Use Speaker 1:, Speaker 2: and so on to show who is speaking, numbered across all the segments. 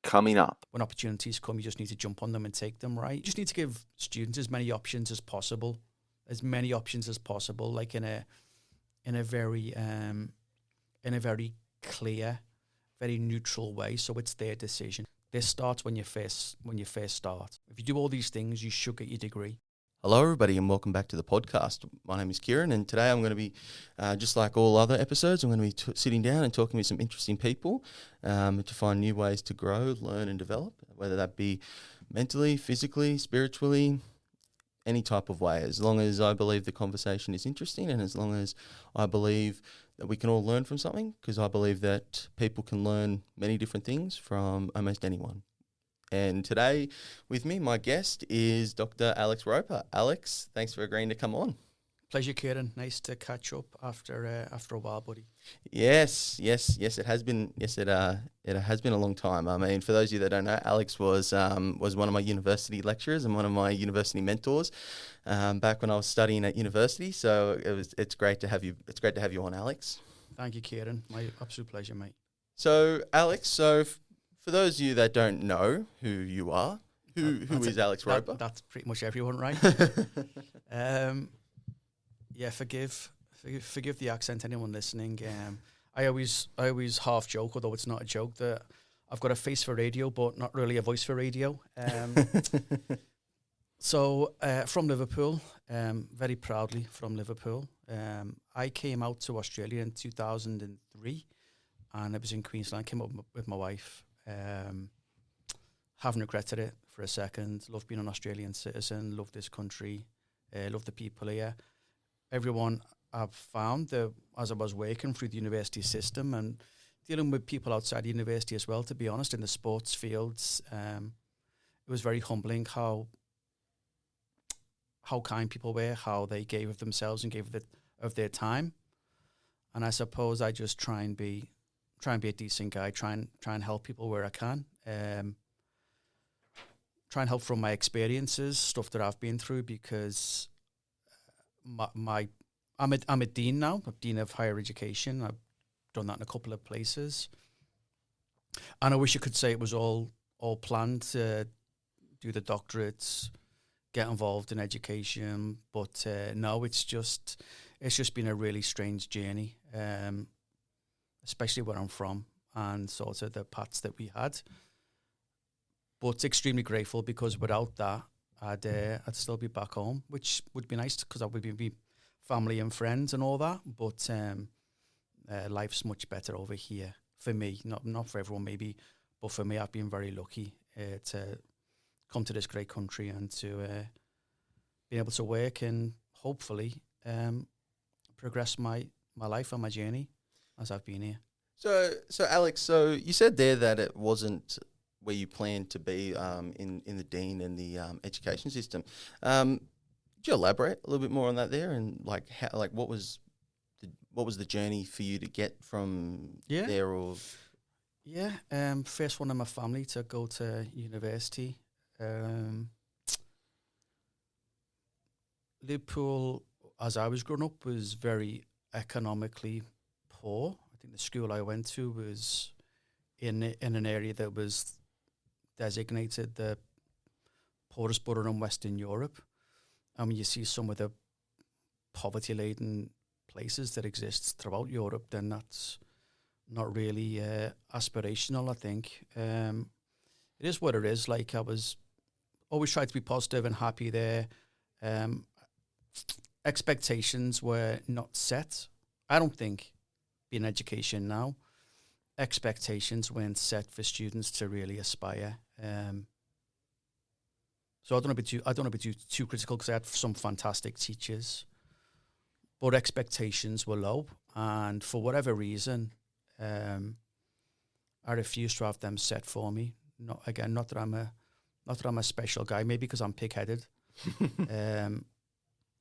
Speaker 1: coming up.
Speaker 2: When opportunities come, you just need to jump on them and take them, right? You just need to give students as many options as possible, like in a very clear, very neutral way. So it's their decision. This starts when you first start. If you do all these things, you should get your degree.
Speaker 3: Hello, everybody, and welcome back to the podcast. My name is Kieran, and today I'm going to be, just like all other episodes, I'm going to be sitting down and talking with some interesting people to find new ways to grow, learn, and develop, whether that be mentally, physically, spiritually, any type of way, as long as I believe the conversation is interesting and as long as I believe that we can all learn from something, because I believe that people can learn many different things from almost anyone. And today with me, my guest is Dr. Alex Roper. Alex, thanks for agreeing to come on.
Speaker 2: Pleasure, Kieran. Nice to catch up after a while, buddy.
Speaker 3: Yes, it has been. Yes, it has been a long time. I mean, for those of you that don't know, Alex was one of my university lecturers and one of my university mentors back when I was studying at university. So it's great to have you. It's great to have you on, Alex.
Speaker 2: Thank you, Kieran. My absolute pleasure, mate.
Speaker 3: So, Alex, for those of you that don't know who you are, who is Alex Roper?
Speaker 2: That's pretty much everyone, right? Yeah, forgive the accent, anyone listening. I always half joke, although it's not a joke, that I've got a face for radio, but not really a voice for radio. So from Liverpool, very proudly from Liverpool. I came out to Australia in 2003, and I was in Queensland. Came up with my wife. Haven't regretted it for a second. Love being an Australian citizen. Love this country. Love the people here. Everyone I've found that as I was working through the university system and dealing with people outside the university as well, to be honest, in the sports fields, it was very humbling how kind people were, how they gave of themselves and gave of their time. And I suppose I just try and be a decent guy, try and help people where I can. Try and help from my experiences, stuff that I've been through, because I'm a dean now, I'm dean of higher education. I've done that in a couple of places, and I wish I could say it was all planned to do the doctorates, get involved in education, but no, it's just been a really strange journey, especially where I'm from and sort of the paths that we had. But extremely grateful, because without that, I'd still be back home, which would be nice because I would be family and friends and all that. But life's much better over here for me. Not for everyone maybe, but for me, I've been very lucky to come to this great country and to be able to work and hopefully progress my life and my journey as I've been here. So
Speaker 3: Alex, you said there that it wasn't where you planned to be in the dean and the education system. Could you elaborate a little bit more on that there, and what was the journey for you to get from there? Or
Speaker 2: first one in my family to go to university. Liverpool, as I was growing up, was very economically poor. I think the school I went to was in an area that was designated the poorest borough in Western Europe. I mean, you see some of the poverty-laden places that exist throughout Europe, then that's not really aspirational, I think. It is what it is. Like, I was always tried to be positive and happy there. Expectations were not set. I don't think, being education now, expectations weren't set for students to really aspire. So I don't want to be too critical, because I had some fantastic teachers, but expectations were low, and for whatever reason, I refused to have them set for me. Not that I'm a special guy, maybe because I'm pig-headed.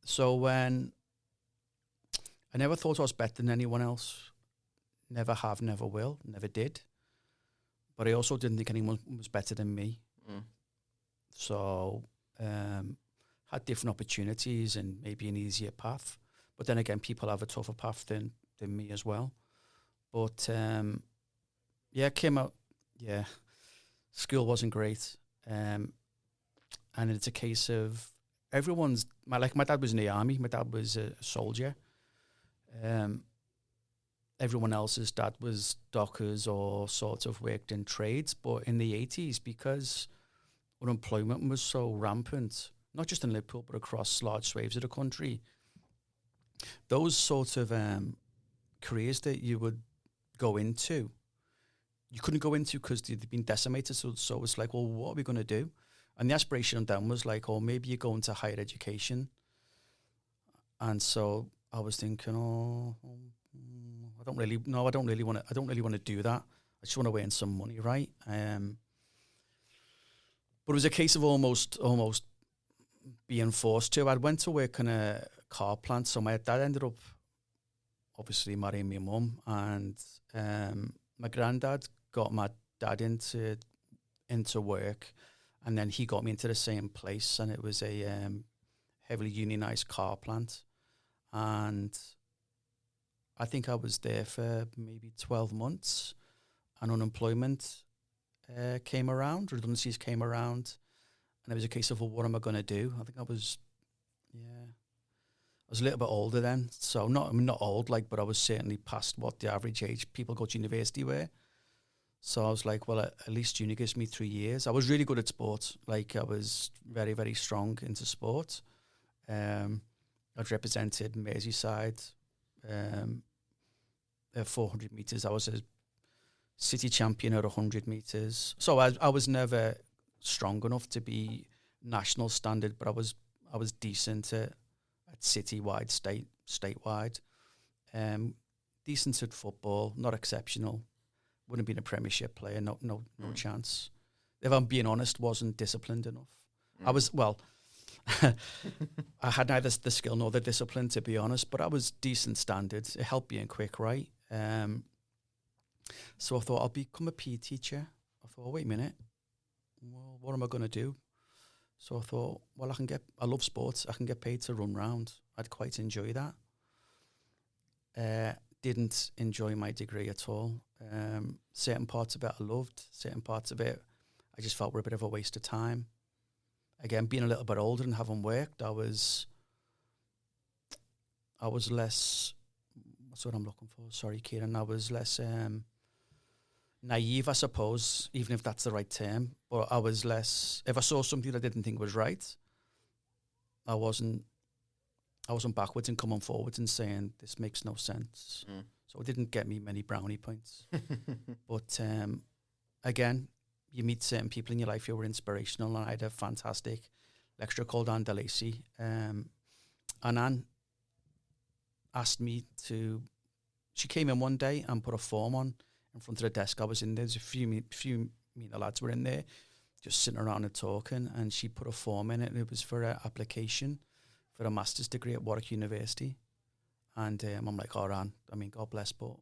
Speaker 2: So when I never thought I was better than anyone else, never have, never will, never did. But I also didn't think anyone was better than me. Mm. So had different opportunities and maybe an easier path. But then again, people have a tougher path than me as well. But came out, School wasn't great. And it's a case of my dad was in the army. My dad was a soldier. Everyone else's dad was dockers or sort of worked in trades. But in the 80s, because unemployment was so rampant, not just in Liverpool, but across large swathes of the country, those sort of careers that you would go into, you couldn't go into because they'd been decimated. So it's like, well, what are we going to do? And the aspiration then was like, oh, maybe you go into higher education. And so I was thinking, I don't really want to do that. I just want to earn some money, right? But it was a case of almost being forced to. I went to work in a car plant, so my dad ended up obviously marrying my mum, and my granddad got my dad into work, and then he got me into the same place, and it was a heavily unionised car plant, and I think I was there for maybe 12 months, and unemployment came around, redundancies came around, and it was a case of, well, what am I going to do? I think I was a little bit older then, so not old, but I was certainly past what the average age people go to university were. So I was like, well, at least uni gives me 3 years. I was really good at sports. I was very, very strong into sport. I'd represented Merseyside at 400 metres. I was a city champion at 100 metres. So I was never strong enough to be national standard, but I was decent at citywide, statewide. Decent at football, not exceptional. Wouldn't have been a Premiership player, no chance. If I'm being honest, wasn't disciplined enough. I was, I had neither the skill nor the discipline, to be honest, but I was decent standards. It helped being quick, right? So I thought, I'll become a PE teacher. I thought, wait a minute, well, what am I going to do? So I thought, well, I love sports. I can get paid to run round. I'd quite enjoy that. Didn't enjoy my degree at all. Certain parts of it I loved. Certain parts of it I just felt were a bit of a waste of time. Again, being a little bit older and having worked, I was less, what's what I'm looking for? Sorry, Kieran. I was less naive, I suppose, even if that's the right term. But I was less, if I saw something I didn't think was right, I wasn't backwards in coming forwards and saying, this makes no sense. So it didn't get me many brownie points. But again, you meet certain people in your life who were inspirational, and I had a fantastic lecturer called Anne DeLacy. And Anne asked me she came in one day and put a form on in front of the desk I was in. There's a few me and the lads were in there just sitting around and talking, and she put a form in it, and it was for an application for a master's degree at Warwick University. And I'm like, oh, Anne, God bless, but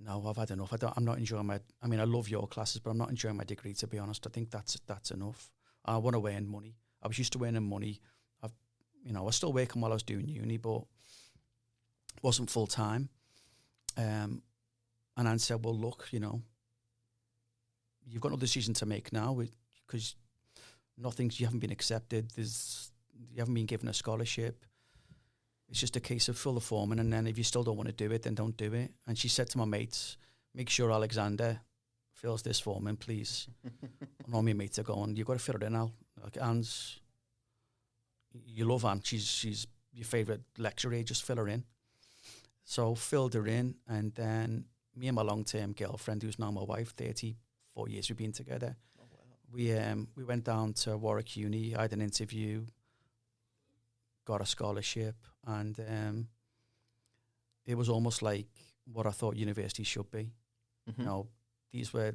Speaker 2: no, I've had enough. I'm not enjoying I love your classes, but I'm not enjoying my degree, to be honest. I think that's enough. I want to earn money. I was used to earning money. I was still working while I was doing uni, but wasn't full time. And Anne said, well, look, you've got no decision to make now because you haven't been accepted. You haven't been given a scholarship. It's just a case of fill the form in, and then if you still don't want to do it, then don't do it. And she said to my mates, make sure Alexander fills this form in, please. And all my mates are going, you've got to fill it in, Al. Like, Anne's, you love Anne. She's your favourite lecturer, just fill her in. So filled her in, and then me and my long-term girlfriend, who's now my wife, 34 years we've been together. Oh, wow. We went down to Warwick Uni. I had an interview, got a scholarship, and it was almost like what I thought university should be. Mm-hmm. These were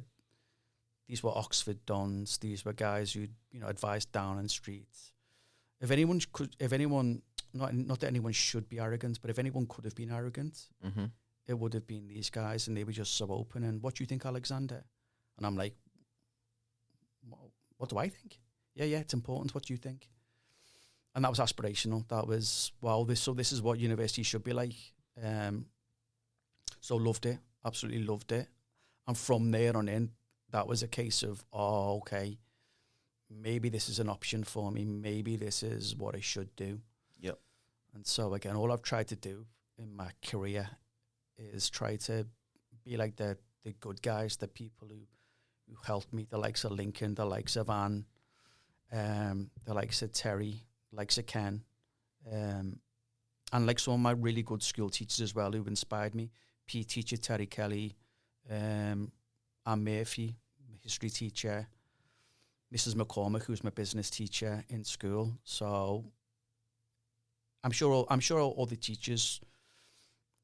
Speaker 2: Oxford dons. These were guys who advised Downing Street. If anyone, not that anyone should be arrogant, but if anyone could have been arrogant, mm-hmm. it would have been these guys, and they were just so open. And what do you think, Alexander? And I'm like, what do I think? Yeah, it's important. What do you think? And that was aspirational. That was, wow, this is what university should be like. So loved it, absolutely loved it. And from there on in, that was a case of, oh, okay, maybe this is an option for me. Maybe this is what I should do.
Speaker 3: Yep.
Speaker 2: And so again, all I've tried to do in my career is try to be like the good guys, the people who helped me, the likes of Lincoln, the likes of Anne, the likes of Terry, likes of Ken, and like some of my really good school teachers as well who inspired me. PE teacher Terry Kelly, Anne Murphy, history teacher, Mrs. McCormick, who's my business teacher in school. So I'm sure all the teachers,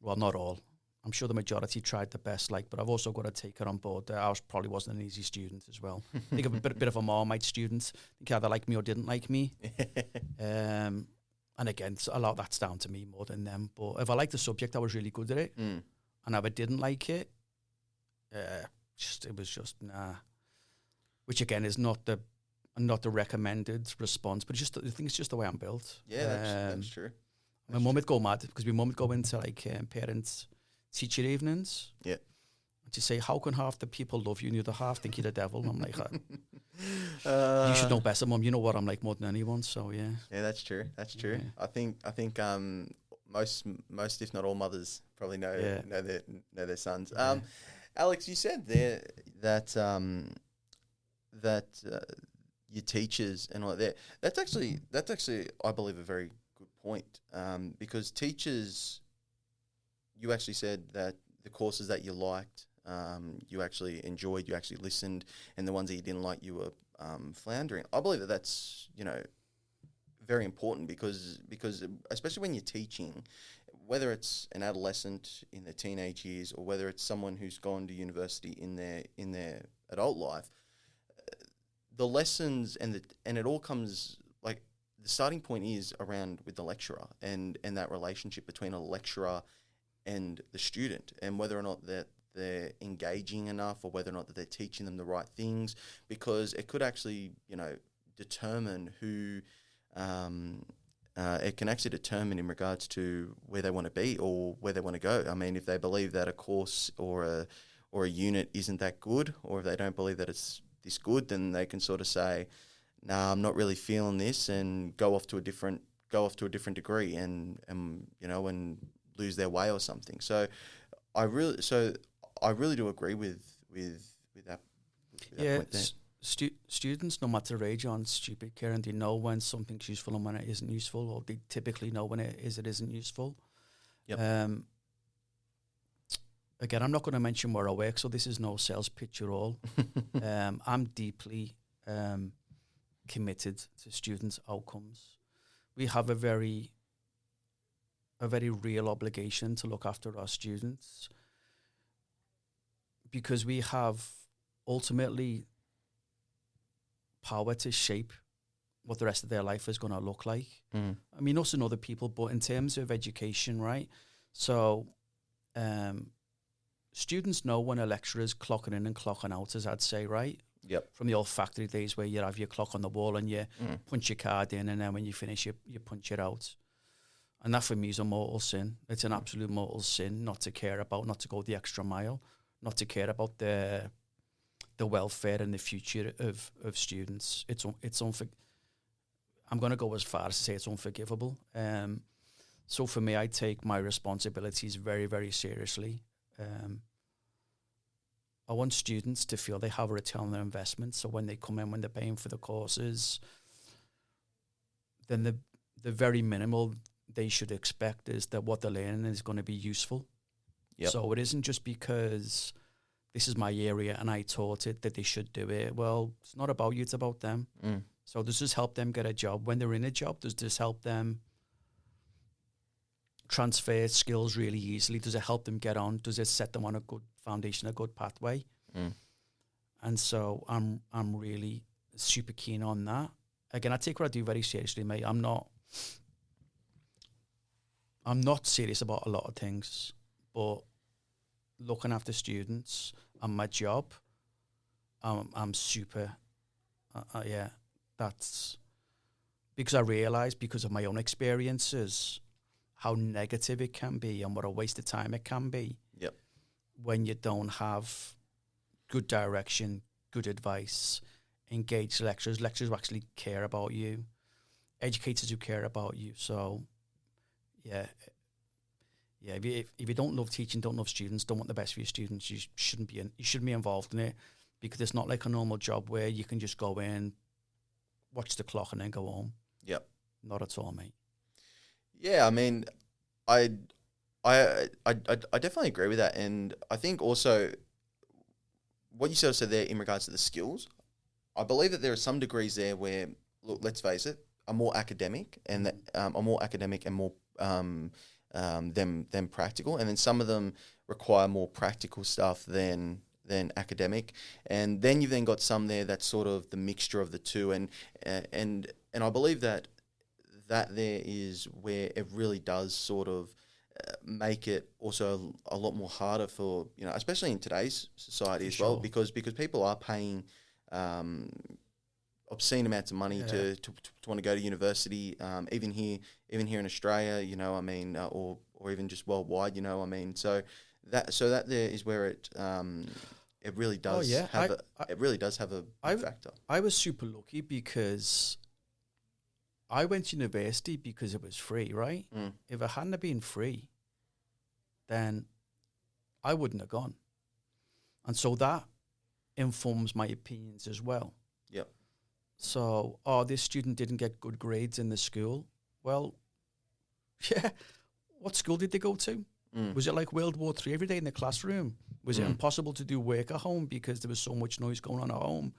Speaker 2: well, not all, I'm sure the majority tried the best, but I've also got to take it on board that probably wasn't an easy student as well. I think I'm a bit of a Marmite student. I think either like me or didn't like me. And again, a lot of that's down to me more than them. But if I liked the subject, I was really good at it.
Speaker 3: Mm.
Speaker 2: And if I didn't like it, it was just nah. Which again is not the recommended response, but I think it's just the way I'm built.
Speaker 3: Yeah, that's true.
Speaker 2: My mum would go mad because my mum would go into parents' teacher evenings.
Speaker 3: Yeah.
Speaker 2: And she'd say, how can half the people love you and the other half think you're the devil? And I'm like, you should know better, Mum. You know what I'm like more than anyone. So yeah.
Speaker 3: Yeah, that's true. That's true. Yeah. I think most if not all mothers probably know their sons.
Speaker 2: Yeah.
Speaker 3: Alex, you said there that your teachers and all that. That's actually I believe a very good point. Because teachers, you actually said that the courses that you liked, you actually enjoyed, you actually listened, and the ones that you didn't like, you were floundering. I believe that that's very important because especially when you're teaching, whether it's an adolescent in their teenage years or whether it's someone who's gone to university in their adult life, the lessons and it all comes the starting point is around with the lecturer and that relationship between a lecturer and the student, and whether or not that they're engaging enough or whether or not that they're teaching them the right things, because it could actually determine who it can actually determine in regards to where they want to be or where they want to go. I mean, if they believe that a course or a unit isn't that good, or if they don't believe that it's this good, then they can sort of say, "Nah, I'm not really feeling this," and go off to a different degree and lose their way or something. So I really do agree with that.
Speaker 2: Yeah. Point there. Students, no matter their age, aren't stupid, Kieran. They know when something's useful and when it isn't useful, or they typically know when it isn't useful.
Speaker 3: Yep.
Speaker 2: Again, I'm not going to mention where I work, so this is no sales pitch at all. I'm deeply committed to students' outcomes. We have a very real obligation to look after our students because we have ultimately power to shape what the rest of their life is going to look like. I mean, us and other people, but in terms of education, right? So students know when a lecturer is clocking in and clocking out, as I'd say, right?
Speaker 3: Yep.
Speaker 2: From the old factory days where you have your clock on the wall and you punch your card in, and then when you finish, you punch it out. And that for me is a mortal sin. It's an absolute mortal sin not to care about, not to go the extra mile, not to care about the welfare and the future of students. I'm going to go as far as to say it's unforgivable. So for me, I take my responsibilities very, very seriously. I want students to feel they have a return on their investment. So when they come in, when they're paying for the courses, then the very minimal they should expect is that what they're learning is going to be useful.
Speaker 3: Yep.
Speaker 2: So it isn't just because this is my area and I taught it that they should do it. Well, it's not about you, it's about them. So does this help them get a job? When they're in a job, does this help them transfer skills really easily? Does it help them get on? Does it set them on a good foundation, a good pathway? And so I'm really super keen on that. Again, I take what I do very seriously, mate. I'm not serious about a lot of things, but looking after students and my job, I'm super, that's because I realise, because of my own experiences, how negative it can be and what a waste of time it can be.
Speaker 3: Yep.
Speaker 2: When you don't have good direction, good advice, engage lecturers who actually care about you, educators who care about you. So, yeah. Yeah, if you don't love teaching, don't love students, don't want the best for your students, you shouldn't be involved in it, because it's not like a normal job where you can just go in, watch the clock, and then go home.
Speaker 3: Yep.
Speaker 2: Not at all, mate.
Speaker 3: Yeah, I mean, I definitely agree with that, and I think also what you sort of said there in regards to the skills, I believe that there are some degrees there where, look, let's face it, are more academic and more than practical, and then some of them require more practical stuff than academic, and then you've then got some there that's sort of the mixture of the two, and I believe that there is where it really does sort of make it also a lot more harder for, especially in today's society as well, because people are paying obscene amounts of money to want to go to university, even here in Australia, or even just worldwide, so that there is where it really does it really does have a big factor.
Speaker 2: I was super lucky because I went to university because it was free, right? If it hadn't been free, then I wouldn't have gone. And so that informs my opinions as well.
Speaker 3: Yep.
Speaker 2: So, this student didn't get good grades in the school. Well, yeah, what school did they go to? Was it like World War III every day in the classroom? Was it impossible to do work at home because there was so much noise going on at home?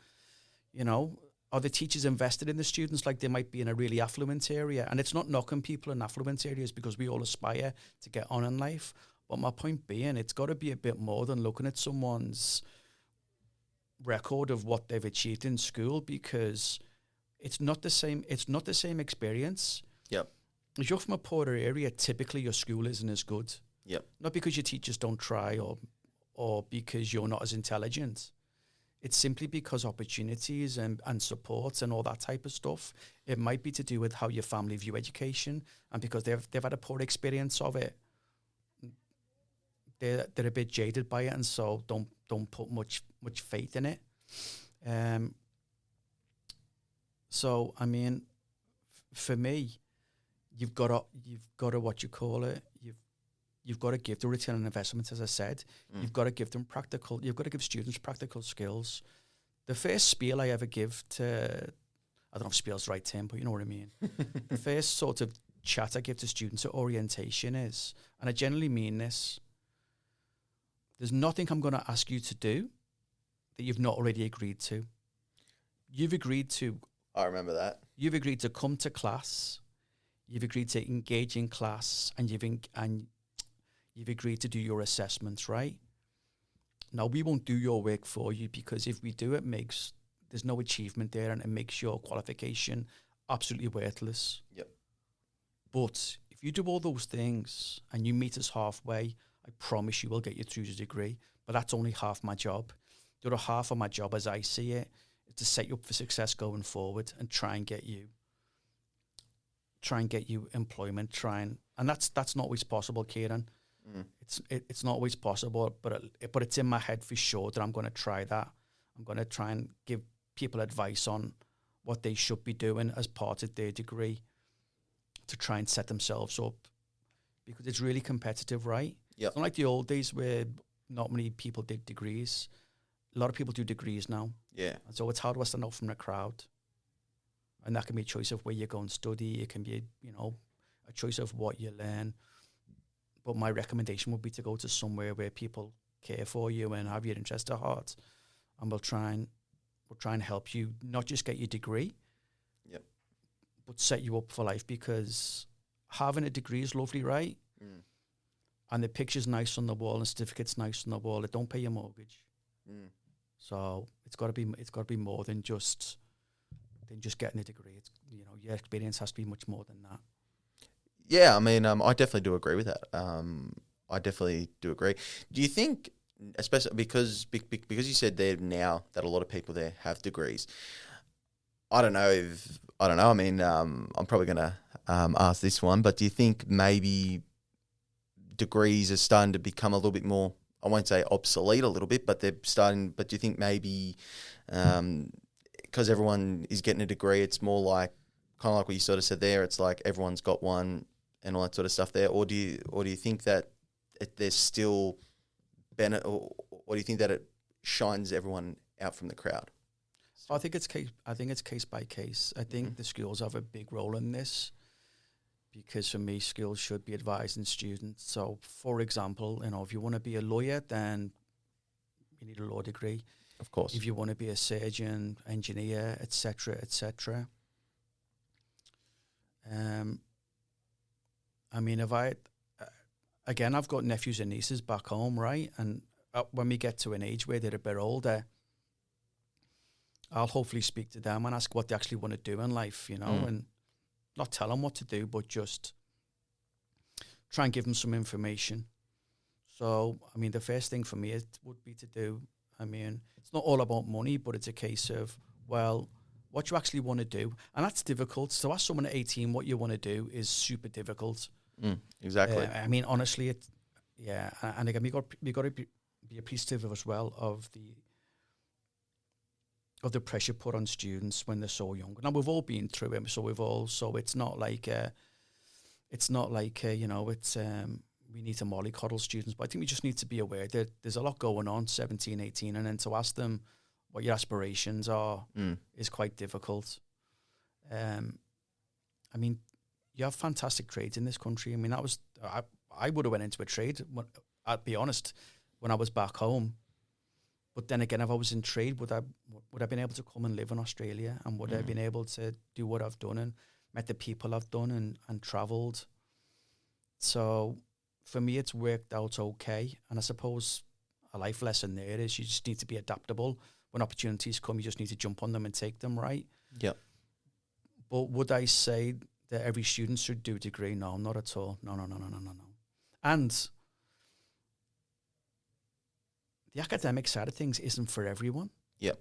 Speaker 2: Are the teachers invested in the students like they might be in a really affluent area? And it's not knocking people in affluent areas, because we all aspire to get on in life. But my point being, it's got to be a bit more than looking at someone's record of what they've achieved in school, because it's not the same. It's not the same experience.
Speaker 3: Yep.
Speaker 2: If you're from a poorer area, typically your school isn't as good.
Speaker 3: Yep.
Speaker 2: Not because your teachers don't try or because you're not as intelligent. It's simply because opportunities and support and all that type of stuff. It might be to do with how your family view education, and because they've had a poor experience of it, they're a bit jaded by it, and so don't put much faith in it. So I mean, for me, you've got to what you call it. You've got to give the return on investment, as I said. You've got to give them you've got to give students practical skills. The first spiel I ever give to, I don't know if spiel's the right term, but you know what I mean. The first sort of chat I give to students at orientation is, and I generally mean this, there's nothing I'm going to ask you to do that you've not already agreed to. You've agreed to...
Speaker 3: I remember that.
Speaker 2: You've agreed to come to class. You've agreed to engage in class, and you've agreed to do your assessments, right? Now, we won't do your work for you, because if we do, there's no achievement there, and it makes your qualification absolutely worthless.
Speaker 3: Yep.
Speaker 2: But if you do all those things and you meet us halfway, I promise you we'll get you through the degree. But that's only half my job. The other half of my job, as I see it, is to set you up for success going forward and try and get you employment. And that's not always possible, Kieran. It's not always possible, but it's in my head for sure that I'm going to try that. I'm going to try and give people advice on what they should be doing as part of their degree to try and set themselves up, because it's really competitive, right?
Speaker 3: Yep.
Speaker 2: It's not like the old days where not many people did degrees. A lot of people do degrees now.
Speaker 3: Yeah.
Speaker 2: And so it's hard to stand out from the crowd. And that can be a choice of where you go and study. It can be, a choice of what you learn. But my recommendation would be to go to somewhere where people care for you and have your interest at heart. And we'll try and help you not just get your degree,
Speaker 3: yep,
Speaker 2: but set you up for life, because having a degree is lovely, right? And the picture's nice on the wall and the certificate's nice on the wall. It don't pay your mortgage. So it's got to be more than just getting a degree. It's, your experience has to be much more than that.
Speaker 3: Yeah, I mean, I definitely do agree with that. I definitely do agree. Do you think, especially because you said there now that a lot of people there have degrees, I don't know. I mean, I'm probably going to ask this one, but do you think maybe degrees are starting to become a little bit more I won't say obsolete a little bit, but they're starting. But do you think maybe because everyone is getting a degree, it's more like kind of like what you sort of said there. It's like everyone's got one and all that sort of stuff there, or do you think that there's still or do you think that it shines everyone out from the crowd?
Speaker 2: I think it's case by case. I think the schools have a big role in this, because for me, schools should be advising students. So, for example, if you want to be a lawyer, then you need a law degree.
Speaker 3: Of course.
Speaker 2: If you want to be a surgeon, engineer, etc., etc. I mean, I've got nephews and nieces back home, right? And when we get to an age where they're a bit older, I'll hopefully speak to them and ask what they actually want to do in life, and not tell them what to do, but just try and give them some information. So, I mean, the first thing for me would be to do, it's not all about money, but it's a case of, well, what you actually want to do. And that's difficult. So ask someone at 18 what you want to do is super difficult.
Speaker 3: Exactly.
Speaker 2: Honestly, and again, we got to be appreciative as well of the pressure put on students when they're so young. Now, we've all been through it, so it's not like we need to mollycoddle students, but I think we just need to be aware that there's a lot going on, 17, 18, and then to ask them what your aspirations are is quite difficult. You have fantastic trades in this country. I mean, I would have went into a trade, I'll be honest, when I was back home. But then again, if I was in trade, would I have been able to come and live in Australia? And would I have been able to do what I've done and met the people I've done and travelled? So for me, it's worked out okay. And I suppose a life lesson there is you just need to be adaptable. When opportunities come, you just need to jump on them and take them, right?
Speaker 3: Yep.
Speaker 2: But would I say that every student should do a degree? No, not at all. No. And the academic side of things isn't for everyone.
Speaker 3: Yep.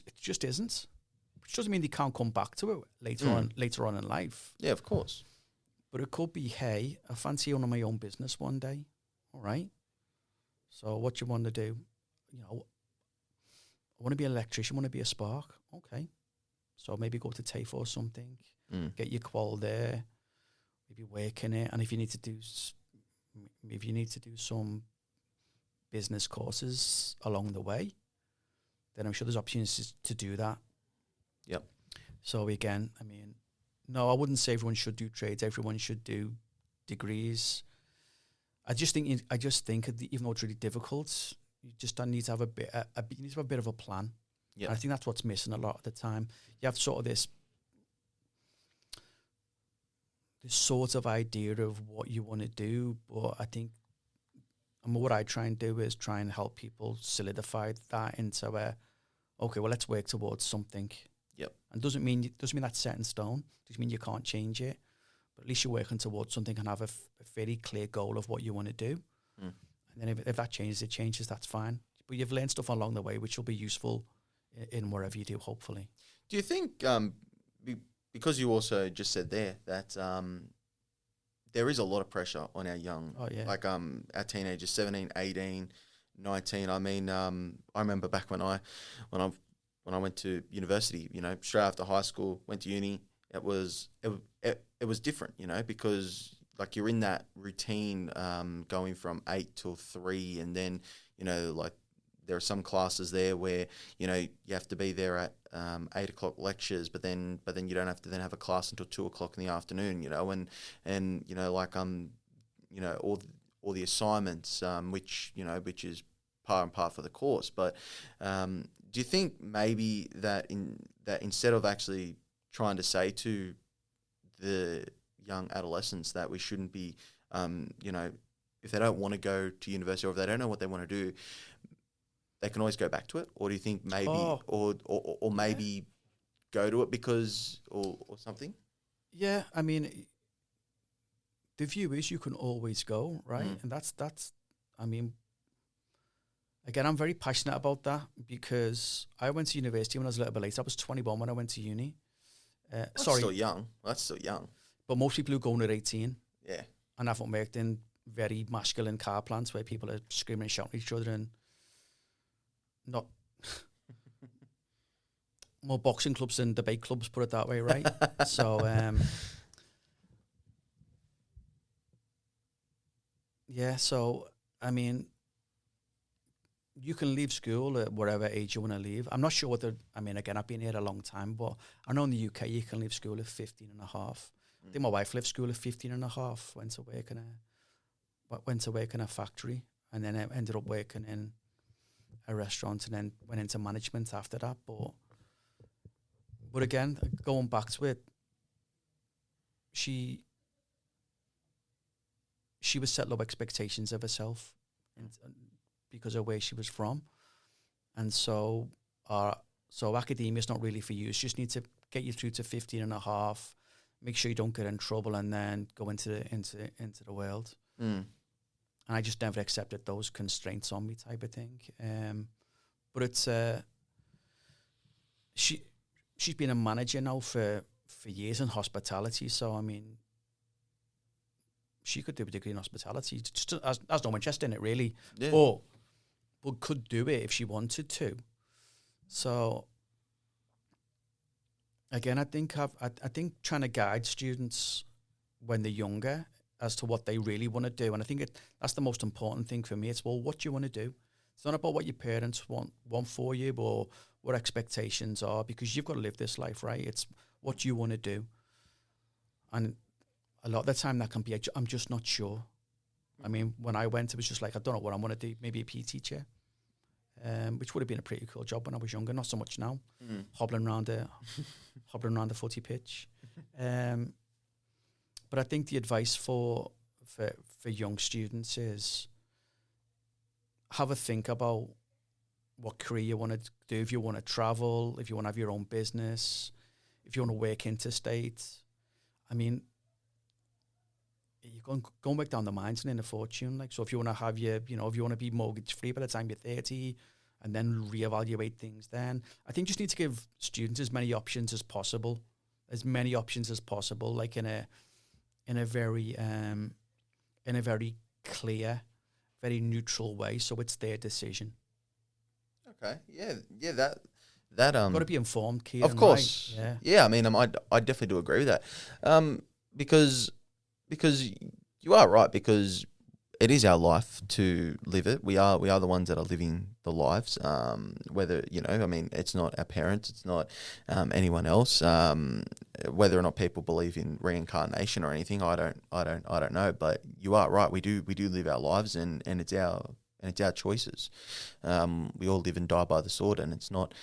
Speaker 2: It just isn't. Which doesn't mean they can't come back to it later on in life.
Speaker 3: Yeah, of course.
Speaker 2: But it could be, hey, I fancy owning my own business one day. All right. So what you want to do? I want to be an electrician, want to be a spark. Okay. So maybe go to TAFE or something, get your qual there, maybe work in it. And if you need to do some business courses along the way, then I'm sure there's opportunities to do that.
Speaker 3: Yep.
Speaker 2: So again, no, I wouldn't say everyone should do trades. Everyone should do degrees. I just think even though it's really difficult, you just need to have a bit of a plan.
Speaker 3: Yeah.
Speaker 2: I think that's what's missing a lot of the time. You have sort of this sort of idea of what you want to do, but I think what I try and do is try and help people solidify that into okay, well, let's work towards something.
Speaker 3: Yep. And
Speaker 2: doesn't mean that's set in stone. Doesn't mean you can't change it, but at least you're working towards something and have a very clear goal of what you want to do. And then if that changes, it changes. That's fine. But you've learned stuff along the way, which will be useful in wherever you do, hopefully.
Speaker 3: Do you think, because you also just said there that there is a lot of pressure on our young, our teenagers, 17, 18, 19. I remember back when I went to university, straight after high school, went to uni, it was different, because like you're in that routine going from 8 till 3, and then, like there are some classes there where, you have to be there at 8 o'clock lectures, but then you don't have to then have a class until 2 o'clock in the afternoon, and all the assignments, which is par and par for the course. But do you think maybe that instead of actually trying to say to the young adolescents that we shouldn't be, if they don't want to go to university or if they don't know what they want to do, they can always go back to it? Or do you think maybe, or maybe go to it because, or something?
Speaker 2: Yeah, the view is you can always go, right? And that's, again, I'm very passionate about that because I went to university when I was a little bit later. I was 21 when I went to uni.
Speaker 3: That's still young. That's still young.
Speaker 2: But most people who go in at 18
Speaker 3: and
Speaker 2: haven't worked in very masculine car plants where people are screaming and shouting at each other, and not more boxing clubs than debate clubs, put it that way, right? So, yeah, so, I mean, you can leave school at whatever age you want to leave. I'm not sure I mean, again, I've been here a long time, but I know in the UK you can leave school at 15 and a half. I think my wife left school at 15 and a half, went to work in a factory, and then I ended up working in a restaurant, and then went into management after that. But again, going back to it, she was set low expectations of herself, and because of where she was from, and so academia is not really for you. It's just need to get you through to 15 and a half, make sure you don't get in trouble, and then go into the world. And I just never accepted those constraints on me, type of thing. But it's she's been a manager now for years in hospitality. So I mean, she could do a degree in hospitality. Just has no interest in it really, but could do it if she wanted to. So again, I think trying to guide students when they're younger as to what they really want to do, and I think that's the most important thing for me. It's, well, what do you want to do? It's not about what your parents want for you or what expectations are, because you've got to live this life, right? It's what you want to do. And a lot of the time that can be, I'm just not sure. I mean, when I went, it was just like, I don't know what I want to do. Maybe a PE teacher, which would have been a pretty cool job when I was younger. Not so much now, hobbling around the footy pitch. But I think the advice for young students is have a think about what career you want to do. If you want to travel, if you want to have your own business, if you want to work interstate. I mean, you're going back down the mines and in a fortune. Like, so if you want to have if you want to be mortgage free by the time you're 30 and then reevaluate things, then I think you just need to give students as many options as possible, like in a very clear, very neutral way. So it's their decision.
Speaker 3: Okay. Yeah. That
Speaker 2: got to be informed, Kieran.
Speaker 3: Of course.
Speaker 2: Right?
Speaker 3: Yeah. I mean, I definitely do agree with that. Because you are right, because it is our life to live it. We are the ones that are living the lives. Whether, I mean, it's not our parents, it's not anyone else. Whether or not people believe in reincarnation or anything, I don't know. But you are right. We do live our lives, and it's our choices. We all live and die by the sword, and it's not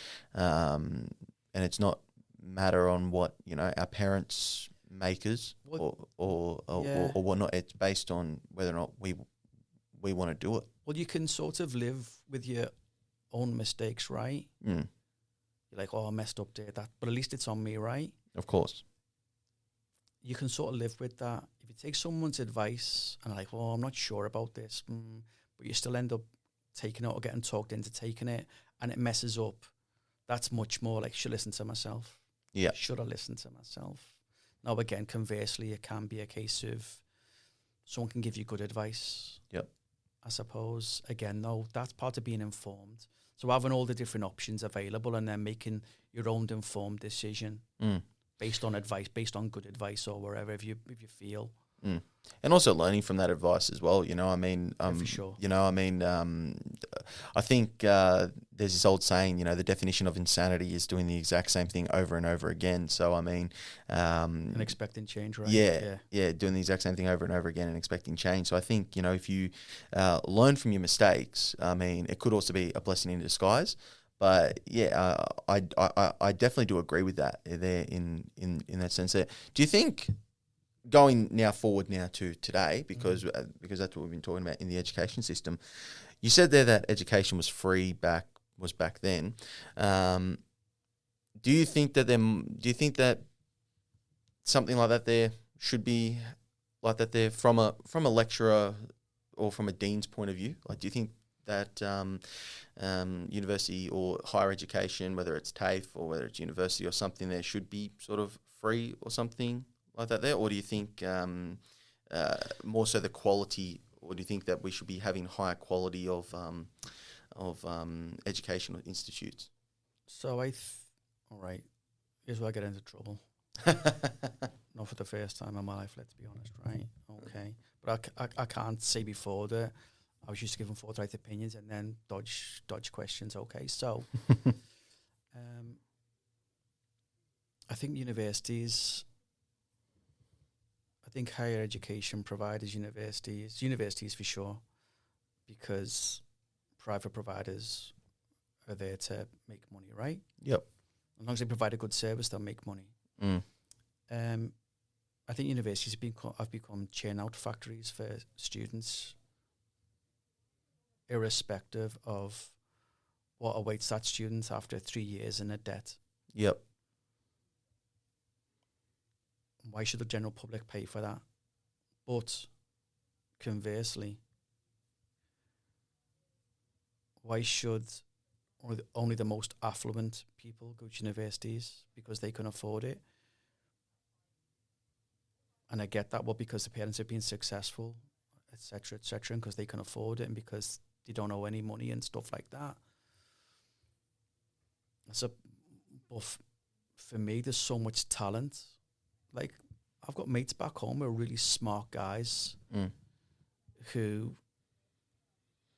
Speaker 3: matter on what our parents make us or whatnot. It's based on whether or not we want to do it.
Speaker 2: Well, you can sort of live with your own mistakes, right? You're like, I messed up there, that, but at least it's on me, right?
Speaker 3: Of course.
Speaker 2: You can sort of live with that. If you take someone's advice and like, I'm not sure about this, but you still end up taking it or getting talked into taking it, and it messes up, that's much more like, should I listen to myself?
Speaker 3: Yeah.
Speaker 2: Should I listen to myself? Now, again, conversely, it can be a case of someone can give you good advice.
Speaker 3: Yep.
Speaker 2: I suppose, again, though, that's part of being informed. So having all the different options available and then making your own informed decision based on advice, based on good advice or wherever, if you feel.
Speaker 3: And also learning from that advice as well, I mean,
Speaker 2: for sure.
Speaker 3: I think there's this old saying, the definition of insanity is doing the exact same thing over and over again. So, I mean... and
Speaker 2: expecting change, right?
Speaker 3: Yeah, doing the exact same thing over and over again and expecting change. So I think, if you learn from your mistakes, I mean, it could also be a blessing in disguise. But yeah, I definitely do agree with that there in that sense there. Do you think... Going now forward to today, because that's what we've been talking about in the education system. You said there that education was free back then. Do you think that something like that there should be like that there from a lecturer or from a dean's point of view? Like, do you think that university or higher education, whether it's TAFE or whether it's university or something, there should be sort of free or something like that there? Or do you think more so the quality or do you think that we should be having higher quality of educational institutes?
Speaker 2: So all right, here's where I get into trouble. Not for the first time in my life, let's be honest, right? Okay. But I can't say before that I was used to giving forthright opinions and then dodge questions. Okay, so I think higher education providers, universities for sure, because private providers are there to make money, right?
Speaker 3: Yep.
Speaker 2: As long as they provide a good service, they'll make money. I think universities have become churn-out factories for students, irrespective of what awaits that student after 3 years in a debt.
Speaker 3: Yep.
Speaker 2: Why should the general public pay for that? But conversely, why should only the most affluent people go to universities because they can afford it? And I get that, well, because the parents have been successful, et cetera, and because they can afford it and because they don't owe any money and stuff like that. But for me, there's so much talent. Like, I've got mates back home who are really smart guys who,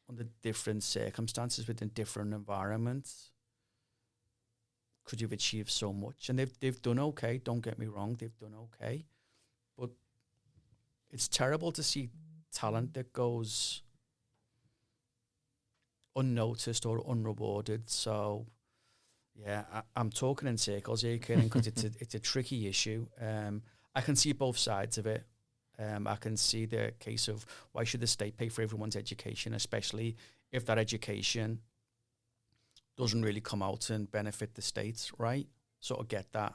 Speaker 2: under different circumstances, within different environments, could have achieved so much. And they've done okay, don't get me wrong, they've done okay. But it's terrible to see talent that goes unnoticed or unrewarded. So, yeah, I'm talking in circles here, Kieran, because it's a tricky issue. I can see both sides of it. I can see the case of why should the state pay for everyone's education, especially if that education doesn't really come out and benefit the state, right? Sort of get that.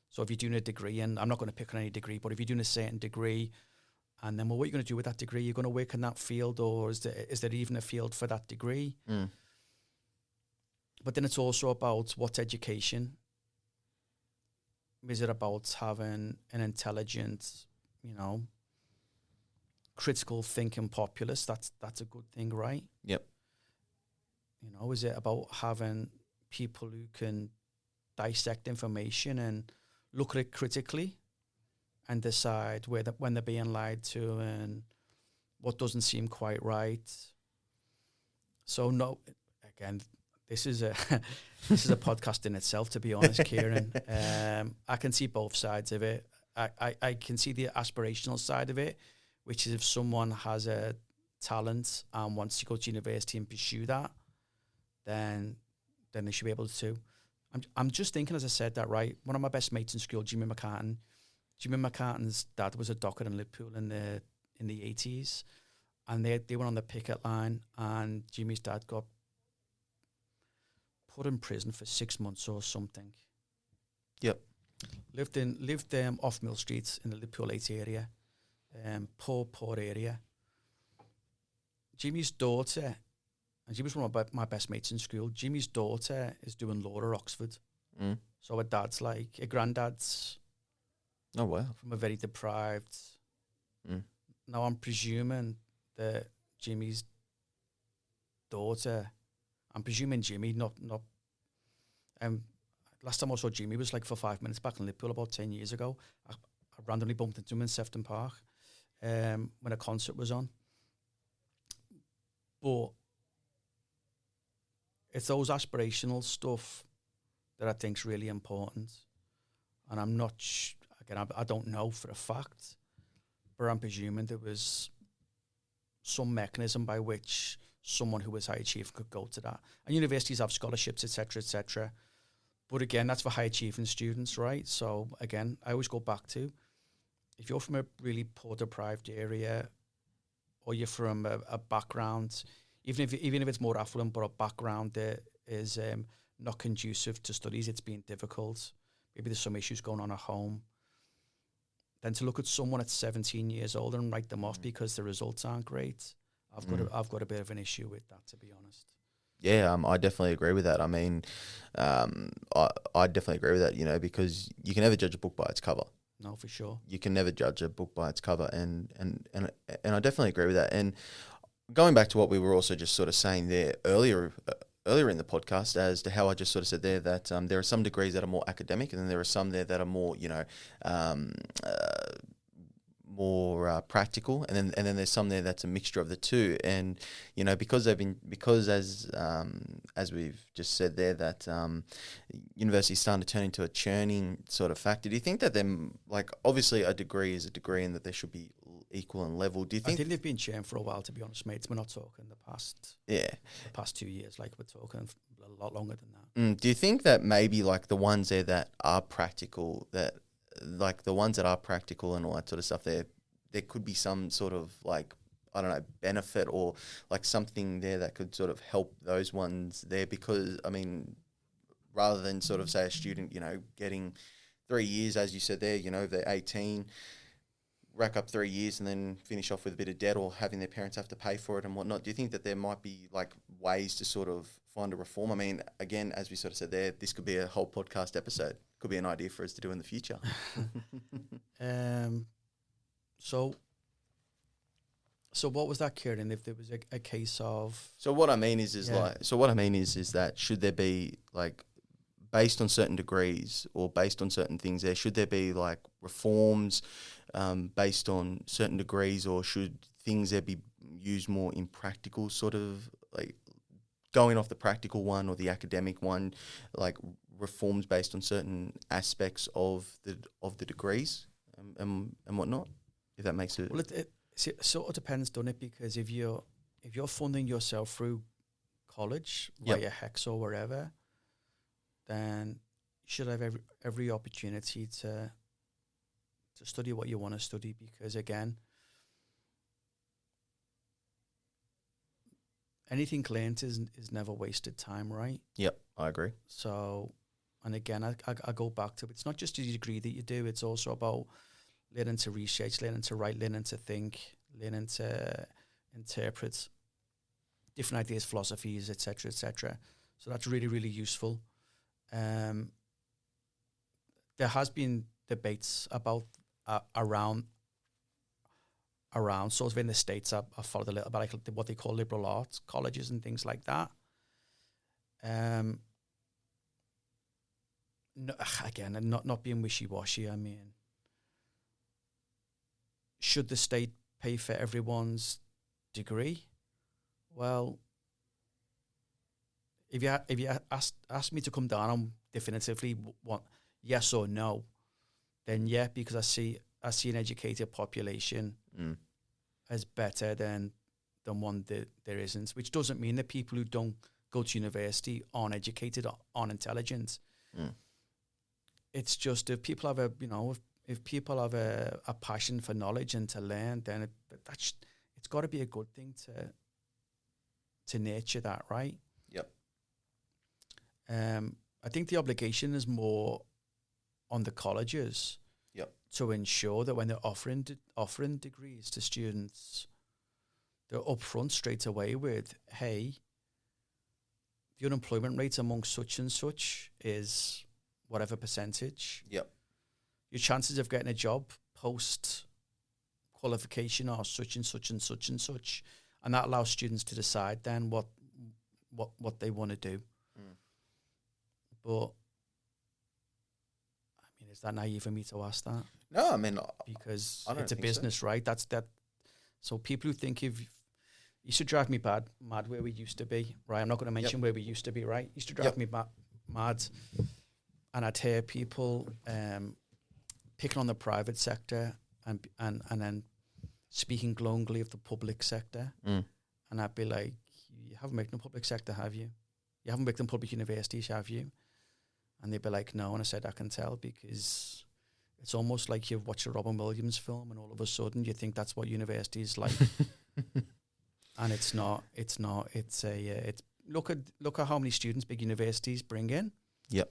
Speaker 2: So if you're doing a degree, and I'm not going to pick on any degree, but if you're doing a certain degree, and then, well, what are you going to do with that degree? You're going to work in that field, or is there even a field for that degree? But then it's also about what's education. Is it about having an intelligent, critical thinking populace? That's a good thing, right?
Speaker 3: Yep.
Speaker 2: Is it about having people who can dissect information and look at it critically and decide when they're being lied to and what doesn't seem quite right? So no, again, this is a podcast in itself, to be honest, Kieran. I can see both sides of it. I can see the aspirational side of it, which is if someone has a talent and wants to go to university and pursue that, then they should be able to. I'm just thinking, as I said that, right, one of my best mates in school, Jimmy McCartan's dad was a docker in Liverpool in the 80s, and they went on the picket line, and Jimmy's dad got put in prison for 6 months or something.
Speaker 3: Yep.
Speaker 2: Lived off Mill Street in the Liverpool 8 area, poor area. Jimmy's daughter, and she was one of my best mates in school. Jimmy's daughter is doing law at Oxford. So her granddad's
Speaker 3: oh wow,
Speaker 2: from a very deprived. Now I'm presuming that Jimmy's daughter, Jimmy, not. Last time I saw Jimmy was like for 5 minutes back in Liverpool about 10 years ago. I randomly bumped into him in Sefton Park when a concert was on. But it's those aspirational stuff that I think is really important. And I'm not, again, I don't know for a fact, but I'm presuming there was some mechanism by which someone who was high achieving could go to that. And universities have scholarships, etc., etc. But again, that's for high achieving students, right? So again, I always go back to, if you're from a really poor deprived area, or you're from a background, even if it's more affluent, but a background that is not conducive to studies, it's been difficult. Maybe there's some issues going on at home. Then to look at someone at 17 years old and write them off because the results aren't great, I've got a bit of an issue with that, to be honest.
Speaker 3: Yeah, I definitely agree with that. I mean, I definitely agree with that, because you can never judge a book by its cover.
Speaker 2: No, for sure.
Speaker 3: You can never judge a book by its cover, and I definitely agree with that. And going back to what we were also just sort of saying there earlier in the podcast, as to how I just sort of said there that there are some degrees that are more academic, and then there are some there that are more, more practical, and then there's some there that's a mixture of the two. And because as we've just said there that university's starting to turn into a churning sort of factor. Do you think that them, like, obviously a degree is a degree and that they should be equal and level? Do you think?
Speaker 2: I think they've been churned for a while, to be honest, mates. We're not talking the past 2 years. Like, we're talking a lot longer than that.
Speaker 3: Do you think that maybe like the ones there that are practical, that like the ones that are practical and all that sort of stuff, there could be some sort of, like, I don't know, benefit or like something there that could sort of help those ones there? Because I mean, rather than sort of say a student, getting 3 years, as you said there, if they're 18, rack up 3 years and then finish off with a bit of debt, or having their parents have to pay for it and whatnot. Do you think that there might be like ways to sort of find a reform? I mean, again, as we sort of said there, this could be a whole podcast episode. Could be an idea for us to do in the future.
Speaker 2: So what was that, Kieran? If there was a case of...
Speaker 3: So what I mean is that should there be, like, based on certain degrees or based on certain things there, should there be like reforms based on certain degrees, or should things there be used more in practical, sort of like going off the practical one or the academic one, like reforms based on certain aspects of the degrees and whatnot, if that makes it...
Speaker 2: Well, it sort of depends, doesn't it? Because if you're funding yourself through college, via HEX or wherever, then you should have every opportunity to study what you want to study, because again, anything learnt is never wasted time, right?
Speaker 3: Yep, I agree.
Speaker 2: So, and again, I go back to, it's not just a degree that you do, it's also about learning to research, learning to write, learning to think, learning to interpret different ideas, philosophies, etc., etc. So that's really, really useful. There has been debates about around sort of in the States. I followed a little bit, like what they call liberal arts colleges and things like that. No, again, and not being wishy-washy, I mean, should the state pay for everyone's degree? Well, if you ask me to come down on definitively what yes or no, then yeah, because I see an educated population as better than one that there isn't. Which doesn't mean that people who don't go to university aren't educated, aren't intelligent. It's just if people have if people have a passion for knowledge and to learn, then it's got to be a good thing to nurture that, right?
Speaker 3: Yep.
Speaker 2: I think the obligation is more on the colleges.
Speaker 3: Yep.
Speaker 2: To ensure that when they're offering degrees to students, they're upfront straight away with, hey, the unemployment rate among such and such is whatever percentage.
Speaker 3: Yep.
Speaker 2: Your chances of getting a job post qualification are such and such and such and such, and that allows students to decide then what they want to do. But I mean, is that naive for me to ask that?
Speaker 3: No, I mean,
Speaker 2: because it's a business, so. Right? That's that. So people who think you used to drive me mad where we used to be, right? I'm not going to mention where we used to be, right? Used to drive me mad, and I'd hear people picking on the private sector and then speaking glowingly of the public sector, and I'd be like, you haven't worked in the public sector, have you? You haven't worked in public universities, have you? And they'd be like, no. And I said, I can tell, because it's almost like you've watched a Robin Williams film and all of a sudden you think that's what university is like. And it's not. It's look at how many students big universities bring in.
Speaker 3: Yep.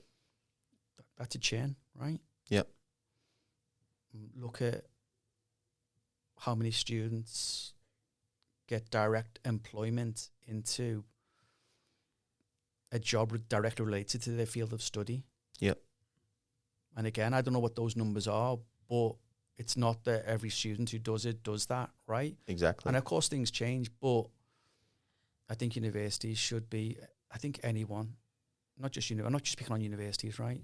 Speaker 2: That's a chain, right?
Speaker 3: Yep.
Speaker 2: Look at how many students get direct employment into a job directly related to their field of study.
Speaker 3: Yep.
Speaker 2: And again, I don't know what those numbers are, but it's not that every student who does it does that, right?
Speaker 3: Exactly.
Speaker 2: And of course things change, but I think universities should be, I think anyone, I'm not just picking on universities, right?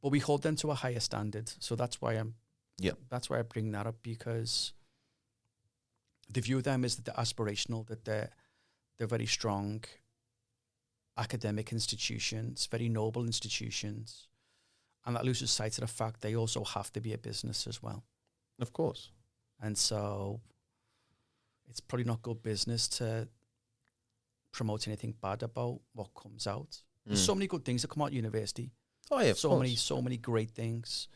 Speaker 2: But we hold them to a higher standard. So that's why that's why I bring that up, because the view of them is that they're aspirational, that they're very strong academic institutions, very noble institutions. And that loses sight of the fact they also have to be a business as well.
Speaker 3: Of course.
Speaker 2: And so it's probably not good business to promote anything bad about what comes out. There's so many good things that come out of university.
Speaker 3: Oh yeah, of course.
Speaker 2: So many great things.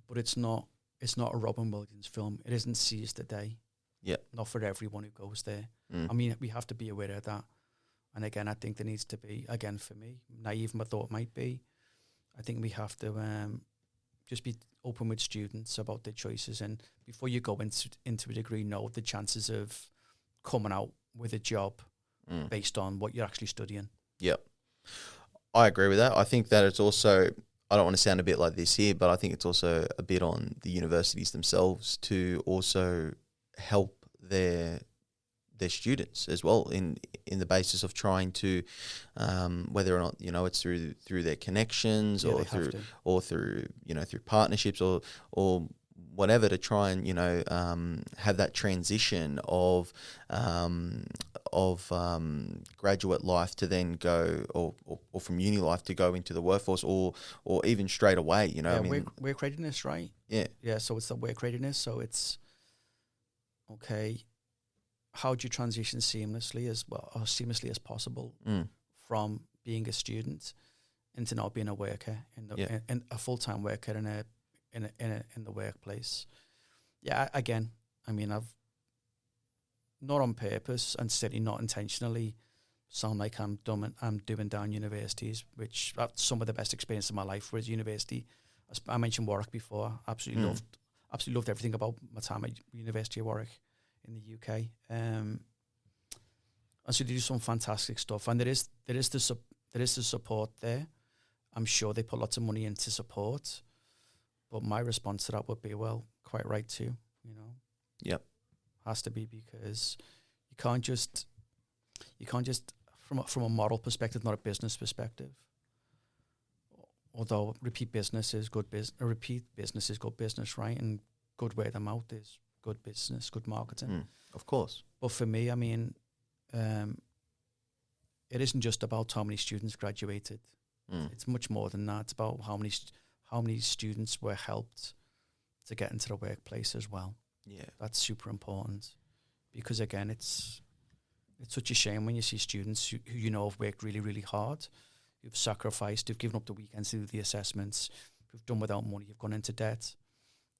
Speaker 2: But it's not a Robin Williams film. It isn't seized the day.
Speaker 3: Yeah.
Speaker 2: Not for everyone who goes there. I mean, we have to be aware of that. And again, I think there needs to be, again, for me, naive I thought might be, I think we have to just be open with students about their choices. And before you go into a degree, know the chances of coming out with a job based on what you're actually studying.
Speaker 3: Yep. I agree with that. I think that it's also, I don't want to sound a bit like this here, but I think it's also a bit on the universities themselves to also help their students as well in the basis of trying to whether or not it's through their connections or through through partnerships or whatever, to try and have that transition of graduate life to then go or from uni life to go into the workforce or even straight away.
Speaker 2: Work readiness, right? Yeah. So it's the work readiness. So it's okay. How do you transition seamlessly as possible from being a student into now being a worker in a full-time worker in the workplace? Yeah, again, I mean, I've not on purpose and certainly not intentionally sound like I'm doing down universities, which that's some of the best experience of my life was university. I mentioned Warwick before. Absolutely loved everything about my time at University of Warwick in the UK. And so they do some fantastic stuff, and there is the support there. I'm sure they put lots of money into support, but my response to that would be, well, quite right too.
Speaker 3: Yep,
Speaker 2: has to be, because you can't just from a moral perspective, not a business perspective. Although repeat business is good business, right? And good word of mouth is good business, good marketing.
Speaker 3: Of course.
Speaker 2: But for me, I mean, it isn't just about how many students graduated. It's much more than that. It's about how many students were helped to get into the workplace as well.
Speaker 3: Yeah,
Speaker 2: that's super important, because again, it's such a shame when you see students who have worked really, really hard, who've sacrificed, who've given up the weekends to do the assessments, who've done without money, who've gone into debt,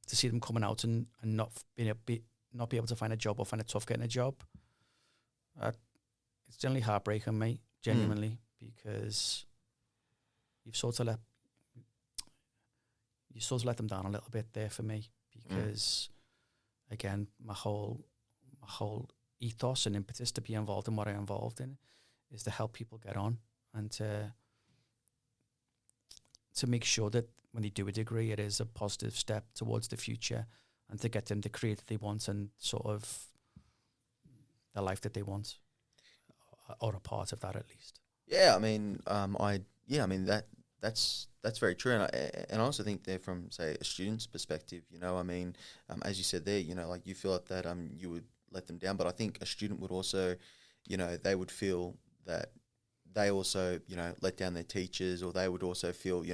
Speaker 2: to see them coming out and not be able to find a job or find it tough getting a job. It's generally heartbreaking, mate, genuinely, because you've sort of let them down a little bit there for me, because again, my whole ethos and impetus to be involved in what I'm involved in is to help people get on and to make sure that when they do a degree, it is a positive step towards the future, and to get them the career that they want and sort of the life that they want, or a part of that at least.
Speaker 3: Yeah, I mean, that's very true, and I also think there from, say, a student's perspective, as you said there, like you feel like that you would let them down, but I think a student would also, they would feel that they also, let down their teachers, or they would also feel,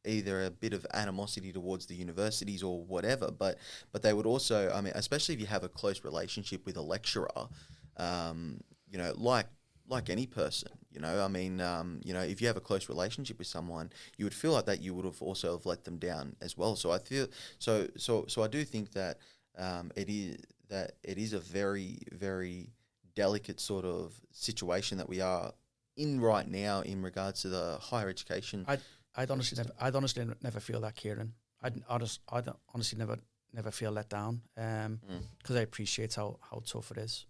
Speaker 3: either a bit of animosity towards the universities or whatever, but they would also, I mean, especially if you have a close relationship with a lecturer, like any person, if you have a close relationship with someone, you would feel like that you would have also have let them down as well. So I feel, so I do think that it is a very, very delicate sort of situation that we are in right now in regards to the higher education.
Speaker 2: I'd honestly never feel that, Kieran. I'd honestly never feel let down, because I appreciate how tough it is,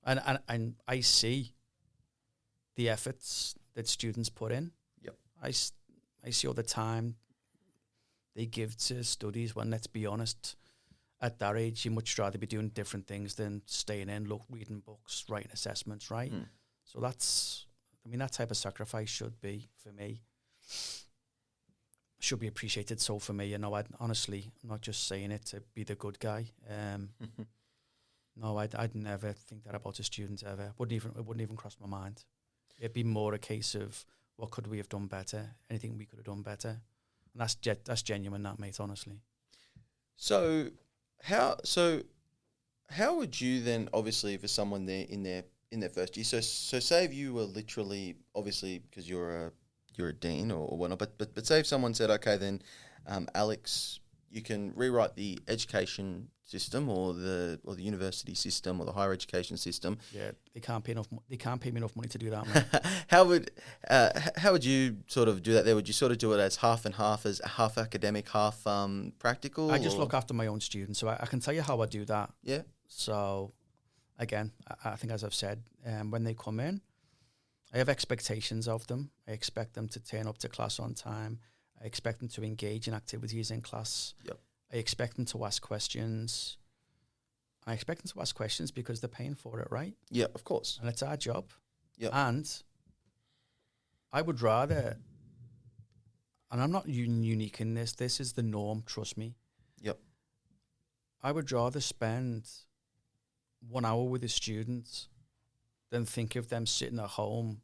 Speaker 2: and I see the efforts that students put in.
Speaker 3: Yep.
Speaker 2: I see all the time they give to studies when, let's be honest, at that age, you much rather be doing different things than staying in, reading books, writing assessments, right? So that type of sacrifice should be, for me, should be appreciated. So for me, I'd honestly, I'm not just saying it to be the good guy. No, I'd never think that about a student ever. It wouldn't even cross my mind. It'd be more a case of what could we have done better? Anything we could have done better? And that's genuine, that, mate. Honestly.
Speaker 3: So how would you then, obviously, for someone there in their first year? So say if you were literally, obviously, because you're a dean or whatnot, but say if someone said, okay, then Alex, you can rewrite the education system or the university system or the higher education system.
Speaker 2: Yeah, they can't pay me enough money to do that, mate.
Speaker 3: How would you sort of do that there? Would you sort of do it as half and half, as half academic, half practical?
Speaker 2: I just look after my own students, so I can tell you how I do that.
Speaker 3: Yeah.
Speaker 2: So, again, I think, as I've said, when they come in, I have expectations of them. I expect them to turn up to class on time. I expect them to engage in activities in class.
Speaker 3: Yep.
Speaker 2: I expect them to ask questions. I expect them to ask questions because they're paying for it, right?
Speaker 3: Yeah, of course.
Speaker 2: And it's our job.
Speaker 3: Yeah.
Speaker 2: And I would rather, and I'm not unique in this is the norm, trust me.
Speaker 3: Yep.
Speaker 2: I would rather spend 1 hour with a student than think of them sitting at home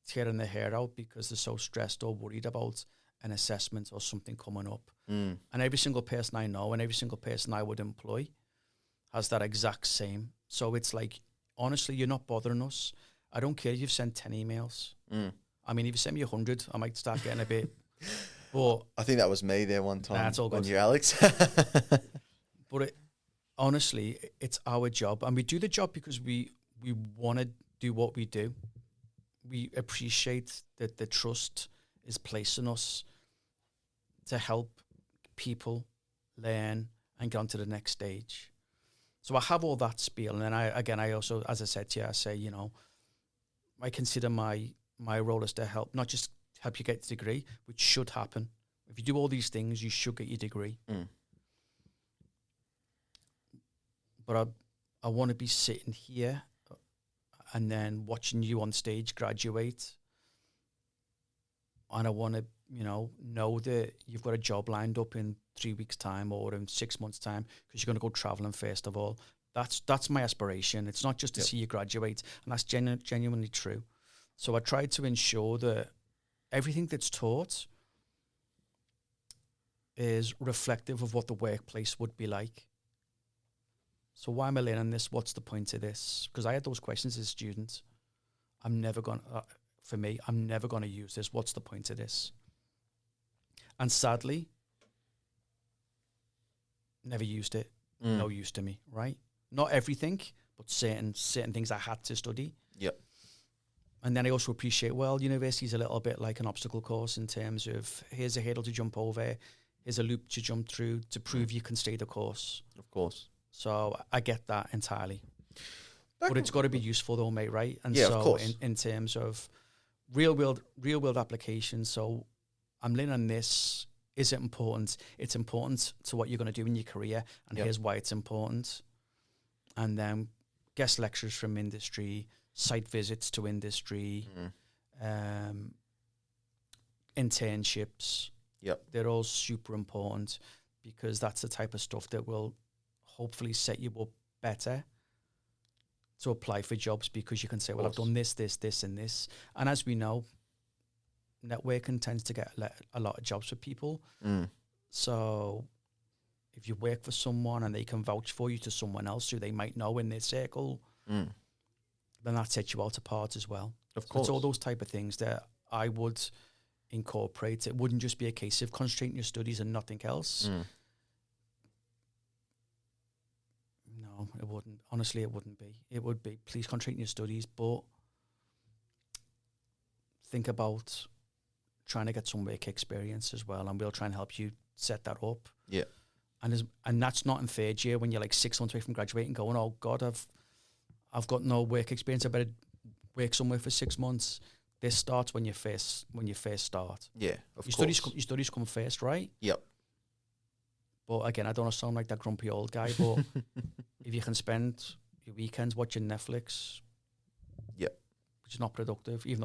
Speaker 2: tearing their hair out because they're so stressed or worried about an assessment or something coming up. And every single person I know and every single person I would employ has that exact same. So it's like, honestly, you're not bothering us. I don't care if you've sent 10 emails. I mean, if you send me 100, I might start getting a bit... But
Speaker 3: I think that was me there one time.
Speaker 2: That's all good.
Speaker 3: On you, Alex.
Speaker 2: But honestly, it's our job. And we do the job because we want to do what we do. We appreciate that the trust is placed in us to help people learn and get on to the next stage. So I have all that spiel. And then I also, as I said to you, I say, I consider my role is to help, not just help you get the degree, which should happen. If you do all these things, you should get your degree. But I want to be sitting here and then watching you on stage graduate. And I want to, know that you've got a job lined up in 3 weeks' time or in 6 months' time because you're going to go traveling first of all. That's my aspiration. It's not just to see you graduate, and that's genuinely true. So I try to ensure that everything that's taught is reflective of what the workplace would be like. So why am I learning this? What's the point of this? Because I had those questions as a student. I'm never going to use this. What's the point of this? And sadly, never used it. No use to me, right? Not everything, but certain things I had to study.
Speaker 3: Yep.
Speaker 2: And then I also appreciate, university is a little bit like an obstacle course in terms of here's a hurdle to jump over, here's a loop to jump through to prove you can stay the course. Of course. So I get that entirely. But it's got to be useful though, mate, right? And
Speaker 3: of course.
Speaker 2: In terms of real world applications, so I'm learning on this. Is it important? It's important to what you're going to do in your career, and here's why it's important. And then guest lectures from industry, site visits to industry, internships. Yep. They're all super important because that's the type of stuff that will hopefully set you up better to apply for jobs, because you can say, well, I've done this, and this. And as we know, networking tends to get a lot of jobs for people. So if you work for someone and they can vouch for you to someone else who they might know in their circle, then that sets you out apart as well. Of course. It's all those type of things that I would incorporate. It wouldn't just be a case of concentrating your studies and nothing else. No, it wouldn't. Honestly, it wouldn't be. It would be, please concentrate on your studies, but think about trying to get some work experience as well, and we'll try and help you set that up. Yeah. And that's not in third year when you're like 6 months away from graduating going, oh God, I've got no work experience, I better work somewhere for 6 months. this starts when you first start.
Speaker 3: Yeah, of
Speaker 2: Your
Speaker 3: course.
Speaker 2: studies come first, right?
Speaker 3: Yep.
Speaker 2: But again, I don't want to sound like that grumpy old guy, but if you can spend your weekends watching Netflix,
Speaker 3: Yep.
Speaker 2: which is not productive, even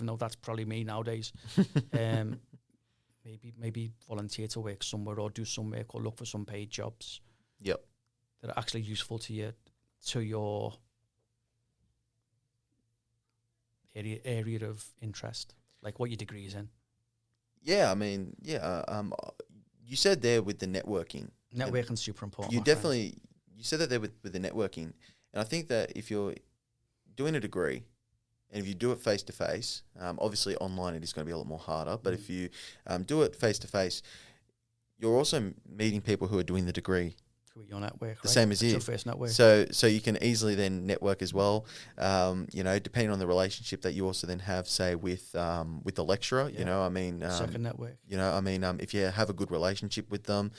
Speaker 2: though that's probably me nowadays, maybe volunteer to work somewhere or do some work or look for some paid jobs.
Speaker 3: Yep.
Speaker 2: That are actually useful to you, to your area of interest, like what your degree is in.
Speaker 3: Yeah, I mean, you said there with the networking.
Speaker 2: Networking's super important.
Speaker 3: You said that there with the networking. And I think that if you're doing a degree and if you do it face to face, obviously online it is going to be a lot more harder. But if you do it face to face, you're also meeting people who are doing the degree.
Speaker 2: Your network,
Speaker 3: the same as you.
Speaker 2: Your first network.
Speaker 3: So you can easily then network as well. Depending on the relationship that you also then have, say with the lecturer.
Speaker 2: Second network.
Speaker 3: If you have a good relationship with them,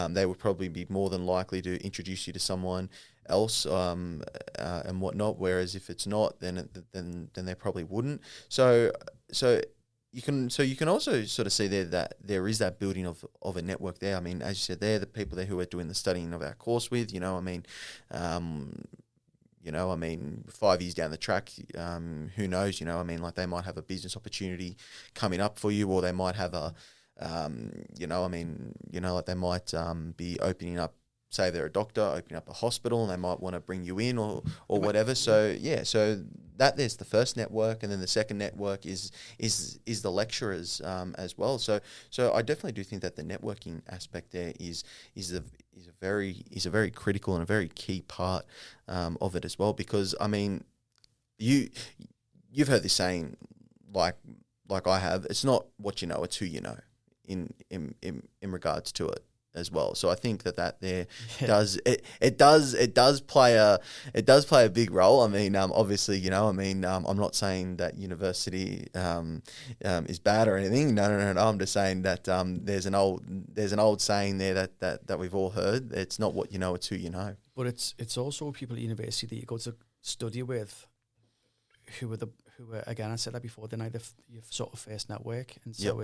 Speaker 3: they would probably be more than likely to introduce you to someone else and whatnot. Whereas if it's not, then they probably wouldn't. So you can also sort of see there that there is that building of a network there. I mean, as you said, they're the people there who are doing the studying of our course with. 5 years down the track, who knows? They might have a business opportunity coming up for you, or they might have they might be opening up. Say they're a doctor, opening up a hospital, and they might want to bring you in or whatever. So that there's the first network, and then the second network is the lecturers as well. So I definitely do think that the networking aspect there is a very critical and a very key part of it as well. Because I mean, you've heard this saying like I have. It's not what you know, it's who you know. In regards to it as well. So I think that there does play a big role. I mean, obviously, I'm not saying that university is bad or anything. No. I'm just saying that there's an old saying there that we've all heard. It's not what you know, it's who you know.
Speaker 2: But it's also people at university that you go to study with who are again, I said that before, they're your sort of first network. And so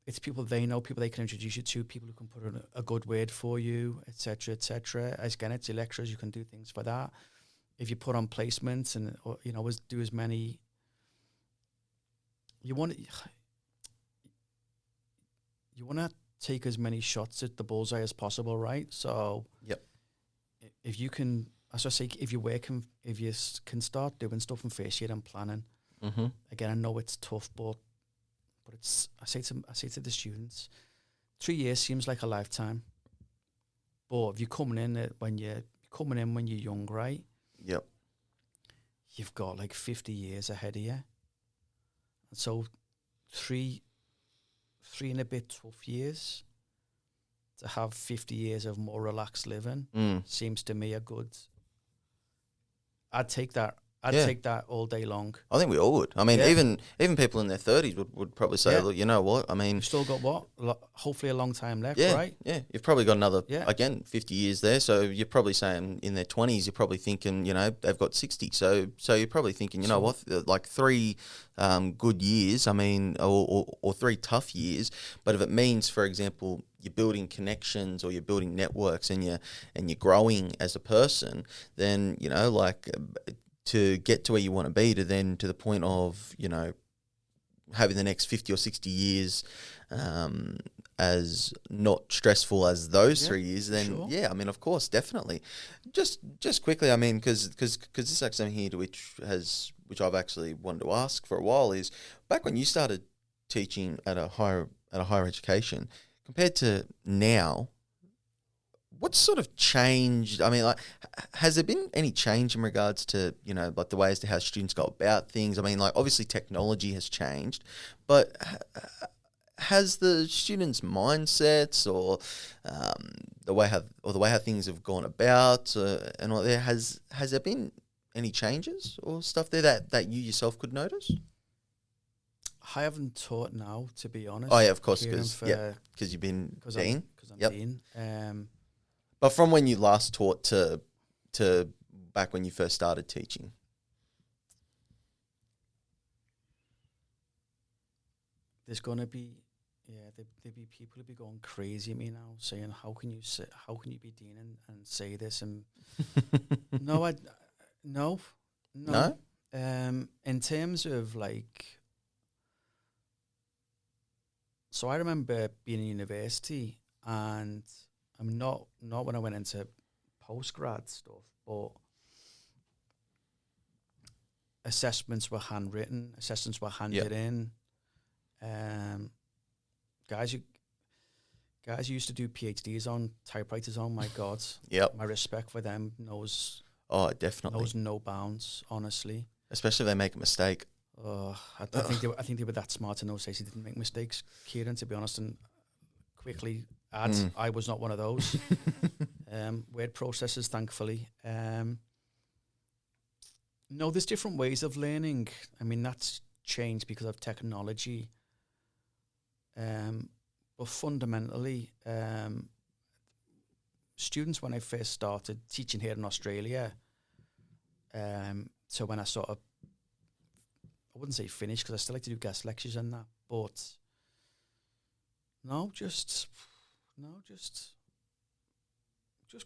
Speaker 2: it's people they know, people they can introduce you to, people who can put in a good word for you, etc., etc. Again, it's your lecturers, you can do things for that. If you put on placements and do as many, you want to take as many shots at the bullseye as possible, right? So if you can, as I say, if you can start doing stuff in first year and planning. Mm-hmm. Again, I know it's tough, but it's I say to the students, 3 years seems like a lifetime. But if you're coming in when you're young, right?
Speaker 3: Yep.
Speaker 2: You've got like 50 years ahead of you. And so three and a bit tough years to have 50 years of more relaxed living seems to me a good. I'd take that. I'd take that all day long.
Speaker 3: I think we all would. I mean, even people in their 30s would probably say, look, you know what? I mean...
Speaker 2: You've still got hopefully a long time left, right?
Speaker 3: Yeah, you've probably got another, again, 50 years there. So you're probably saying in their 20s, you're probably thinking, they've got 60. So you're probably thinking, know what? Like 3 good years, I mean, or 3 tough years. But if it means, for example, you're building connections or you're building networks and you're growing as a person, then, to get to where you want to be, to the point of, having the next 50 or 60 years as not stressful as those 3 years, then I mean, of course, definitely. Just quickly, I mean, because this is actually something here which I've actually wanted to ask for a while, is back when you started teaching at a higher education compared to now, what's sort of changed? I mean, like, has there been any change in regards to, like the ways to how students go about things? I mean, like, obviously technology has changed, but has the students' mindsets or the way how things have gone about and all that, has there been any changes or stuff there that you yourself could notice?
Speaker 2: I haven't taught now, to be honest.
Speaker 3: Oh yeah, of course, because you've been dean.
Speaker 2: Because I'm dean.
Speaker 3: But from when you last taught to back when you first started teaching?
Speaker 2: there's gonna be there'd be people who be going crazy at me now, saying how can you be dean and say this, and no, no.
Speaker 3: No?
Speaker 2: In terms of like, so I remember being in university, and I mean not when I went into postgrad stuff, but assessments were handwritten, assessments were handed in. Guys who used to do PhDs on typewriters, oh my God.
Speaker 3: Yep.
Speaker 2: My respect for them knows
Speaker 3: Definitely.
Speaker 2: no bounds, honestly.
Speaker 3: Especially if they make a mistake.
Speaker 2: I think they were that smart to know Stacey didn't make mistakes, Kieran, to be honest, and quickly add, I was not one of those. Word processors, thankfully. No, there's different ways of learning. I mean, that's changed because of technology. But fundamentally, students, when I first started teaching here in Australia, so when I sort of, I wouldn't say finished because I still like to do guest lectures and that, but just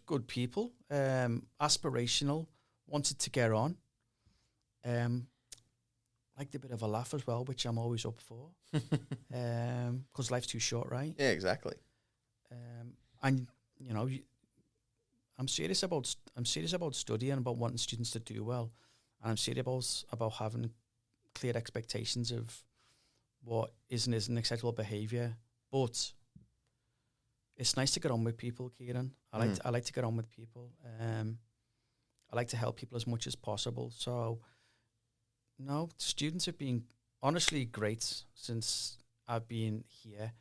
Speaker 2: good people, aspirational, wanted to get on, liked a bit of a laugh as well, which I'm always up for, because life's too short, right?
Speaker 3: Yeah, exactly.
Speaker 2: And you know, I'm serious about studying, about wanting students to do well, and I'm serious about having clear expectations of what isn't acceptable behaviour. But it's nice to get on with people, Kieran. I like to get on with people. I like to help people as much as possible. So, no, students have been honestly great since I've been here.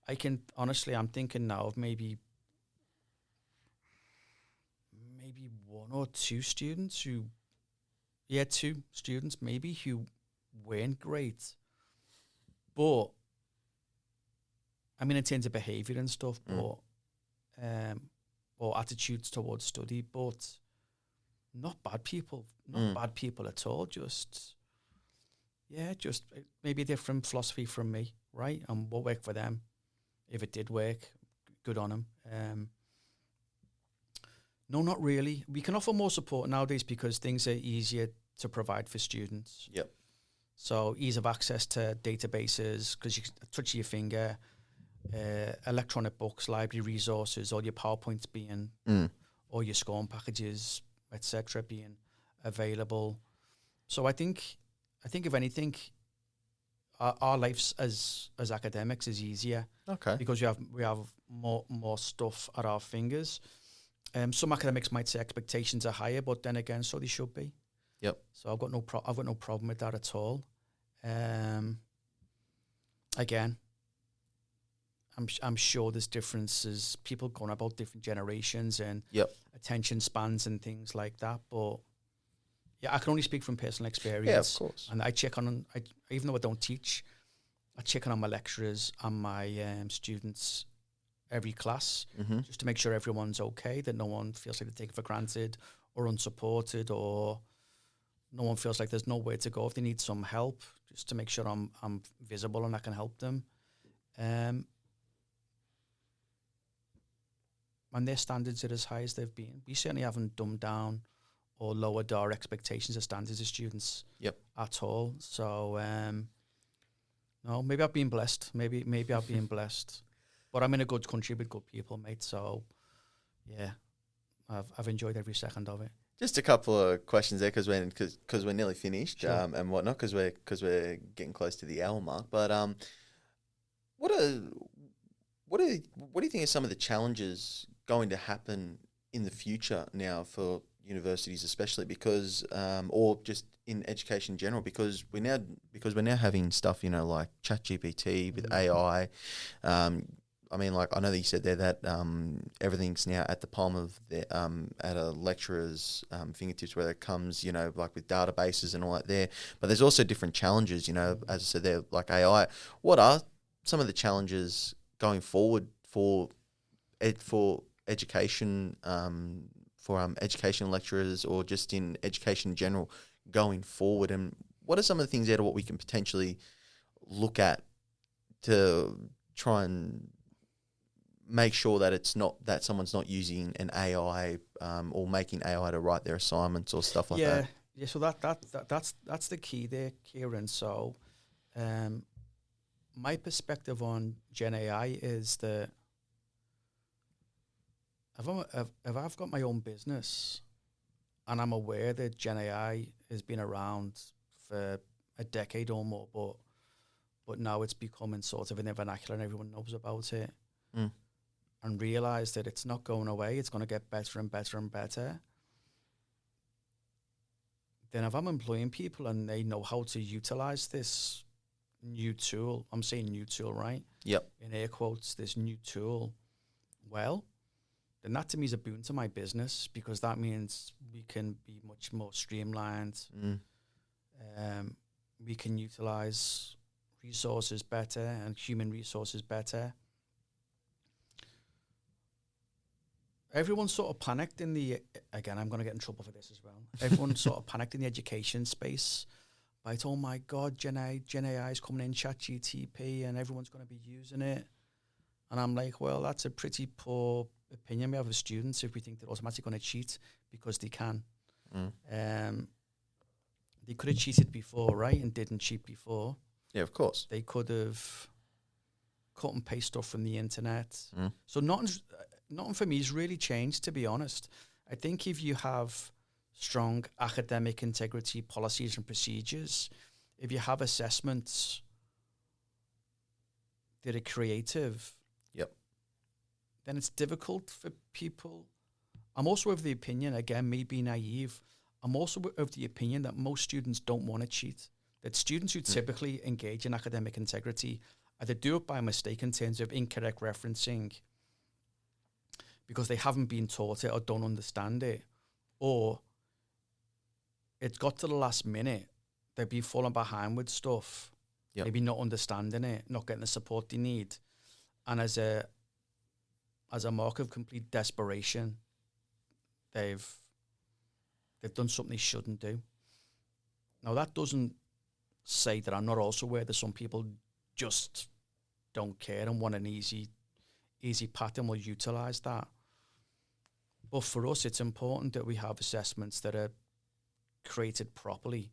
Speaker 2: I'm thinking now of maybe one or two students who weren't great. But, I mean, in terms of behaviour and stuff, but, or attitudes towards study, but not bad people at all. Just maybe a different philosophy from me, right? And what worked for them. If it did work, good on them. No, not really. We can offer more support nowadays because things are easier to provide for students.
Speaker 3: Yep.
Speaker 2: So ease of access to databases because you can touch your finger, electronic books, library resources, all your PowerPoints being, all your SCORM packages, etc., being available. So I think if anything, our lives as academics is easier.
Speaker 3: Okay.
Speaker 2: Because we have more stuff at our fingers. Some academics might say expectations are higher, but then again, so they should be.
Speaker 3: Yep.
Speaker 2: So I've got no problem with that at all. Again, I'm sure there's differences. People going about different generations and attention spans and things like that. But yeah, I can only speak from personal experience.
Speaker 3: Yeah, of course.
Speaker 2: And I check on, even though I don't teach, I check on my lecturers and my students every class just to make sure everyone's okay, that no one feels like they're taken for granted or unsupported, or no one feels like there's nowhere to go if they need some help, just to make sure I'm visible and I can help them. And their standards are as high as they've been. We certainly haven't dumbed down or lowered our expectations or standards of students at all. So, no, maybe I've been blessed. Maybe I've been blessed. But I'm in a good country with good people, mate. So, yeah, I've enjoyed every second of it.
Speaker 3: Just a couple of questions there, because we're nearly finished, and whatnot, because we're getting close to the hour mark. But what do you think are some of the challenges going to happen in the future now for universities, especially because or just in education in general, because we're now having stuff, like ChatGPT with AI. I mean, like, I know that you said there that everything's now at the palm of at a lecturer's fingertips, where it comes, like with databases and all that there. But there's also different challenges, as I said there, like AI. What are some of the challenges going forward for education, for education lecturers, or just in education in general going forward? And what are some of the things there what we can potentially look at to try and make sure that it's not that someone's not using an AI or making AI to write their assignments or stuff like that.
Speaker 2: Yeah. So that's the key there, Kieran. So, my perspective on Gen AI is that if I've got my own business and I'm aware that Gen AI has been around for a decade or more, but now it's becoming sort of in the vernacular and everyone knows about it, and realize that it's not going away, it's going to get better and better and better, then if I'm employing people and they know how to utilize this new tool, I'm saying new tool, right?
Speaker 3: Yep.
Speaker 2: In air quotes, this new tool, well, then that to me is a boon to my business, because that means we can be much more streamlined. We can utilize resources better and human resources better. Everyone sort of panicked in the, again, I'm going to get in trouble for this as well. Everyone sort of panicked in the education space. Right, oh my God, Gen AI is coming in, ChatGTP, and everyone's going to be using it. And I'm like, well, that's a pretty poor opinion we have of students if we think they're automatically going to cheat because they can. They could have cheated before, right, and didn't cheat before.
Speaker 3: Yeah, of course.
Speaker 2: They could have cut and paste stuff from the internet. So nothing for me has really changed, to be honest. I think if you have strong academic integrity policies and procedures, if you have assessments that are creative, then it's difficult for people. I'm also of the opinion, again, me being naive, I'm also of the opinion that most students don't want to cheat. That students who typically engage in academic integrity either do it by mistake in terms of incorrect referencing because they haven't been taught it or don't understand it, or it's got to the last minute, they've been falling behind with stuff, maybe not understanding it, not getting the support they need. And as a mark of complete desperation, they've done something they shouldn't do. Now, that doesn't say that I'm not also aware that some people just don't care and want an easy path and will utilize that. But for us, it's important that we have assessments that are created properly,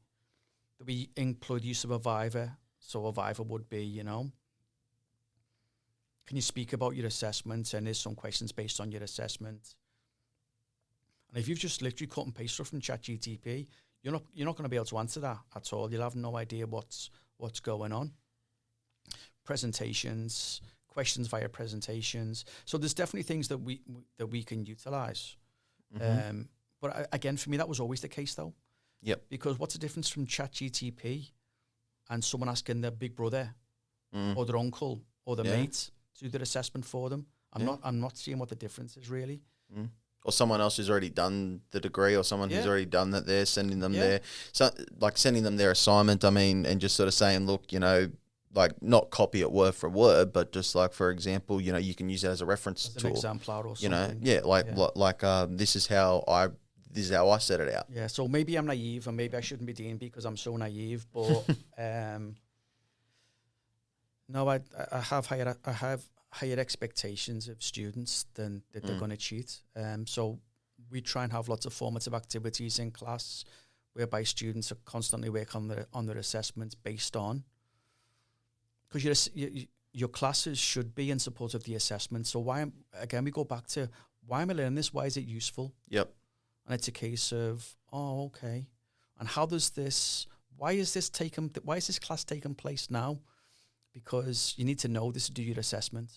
Speaker 2: that we include use of a viva. So a viva would be, can you speak about your assessment? And there's some questions based on your assessment. And if you've just literally cut and paste stuff from ChatGTP, you're not going to be able to answer that at all. You'll have no idea what's going on. Presentations, questions via presentations. So there's definitely things that we can utilize. But again, for me, that was always the case, though.
Speaker 3: Yep.
Speaker 2: Because what's the difference from ChatGTP and someone asking their big brother or their uncle or their mate to do their assessment for them? I'm not seeing what the difference is really.
Speaker 3: Or someone else who's already done the degree, or someone who's already done that there, sending them sending them their assignment, and just sort of saying, look, like not copy it word for word, but just like, for example, you can use it as a reference
Speaker 2: as an
Speaker 3: tool.
Speaker 2: exemplar or something.
Speaker 3: This is how I set it out.
Speaker 2: Yeah, so maybe I'm naive, and maybe I shouldn't be doing because I'm so naive, but no, I have higher expectations of students than that they're going to cheat. So we try and have lots of formative activities in class whereby students are constantly working on their assessments based on, because your classes should be in support of the assessment. So we go back to, why am I learning this? Why is it useful?
Speaker 3: Yep.
Speaker 2: And it's a case of, oh, okay. And why is this class taking place now? Because you need to know this to do your assessment.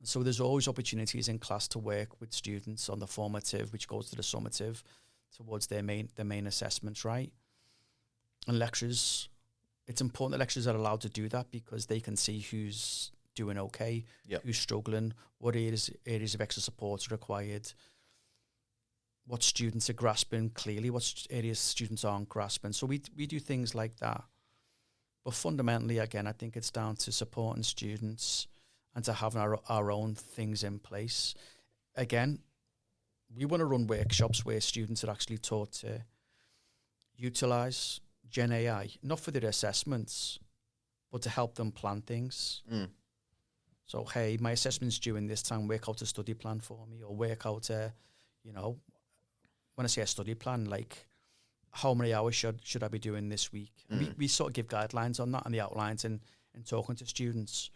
Speaker 2: So there's always opportunities in class to work with students on the formative, which goes to the summative, towards their main assessments, right? And lecturers, it's important that lecturers are allowed to do that because they can see who's doing okay, who's struggling, what areas of extra support are required, what students are grasping clearly, what areas students aren't grasping. So we do things like that. But fundamentally, again, I think it's down to supporting students and to having our own things in place. Again, we want to run workshops where students are actually taught to utilize Gen AI, not for their assessments, but to help them plan things.
Speaker 3: Mm.
Speaker 2: So, hey, my assessment's due in this time, work out a study plan for me, or work out when I say a study plan, like how many hours should I be doing this week? And we sort of give guidelines on that and the outlines and talking to students,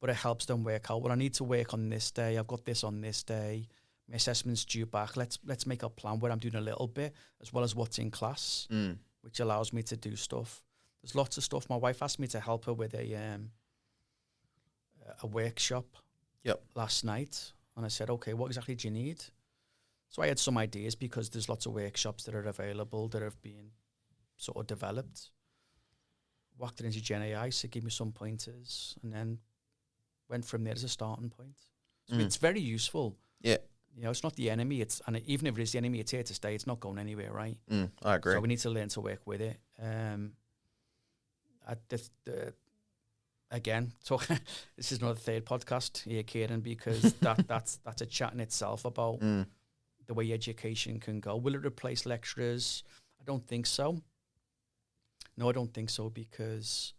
Speaker 2: but it helps them work out, well, I need to work on this day, I've got this on this day, my assessment's due back, let's make a plan where I'm doing a little bit as well as what's in class, which allows me to do stuff. There's lots of stuff. My wife asked me to help her with a workshop last night, and I said, okay, what exactly do you need? So I had some ideas because there's lots of workshops that are available that have been sort of developed. Whacked it into Gen AI, so give me some pointers, and then went from there as a starting point. So it's very useful.
Speaker 3: Yeah.
Speaker 2: It's not the enemy. And even if it is the enemy, it's here to stay. It's not going anywhere, right?
Speaker 3: I agree.
Speaker 2: So we need to learn to work with it. Again, this is another third podcast here, Kieran, because that's a chat in itself about the way education can go. Will it replace lecturers? I don't think so. No, I don't think so, because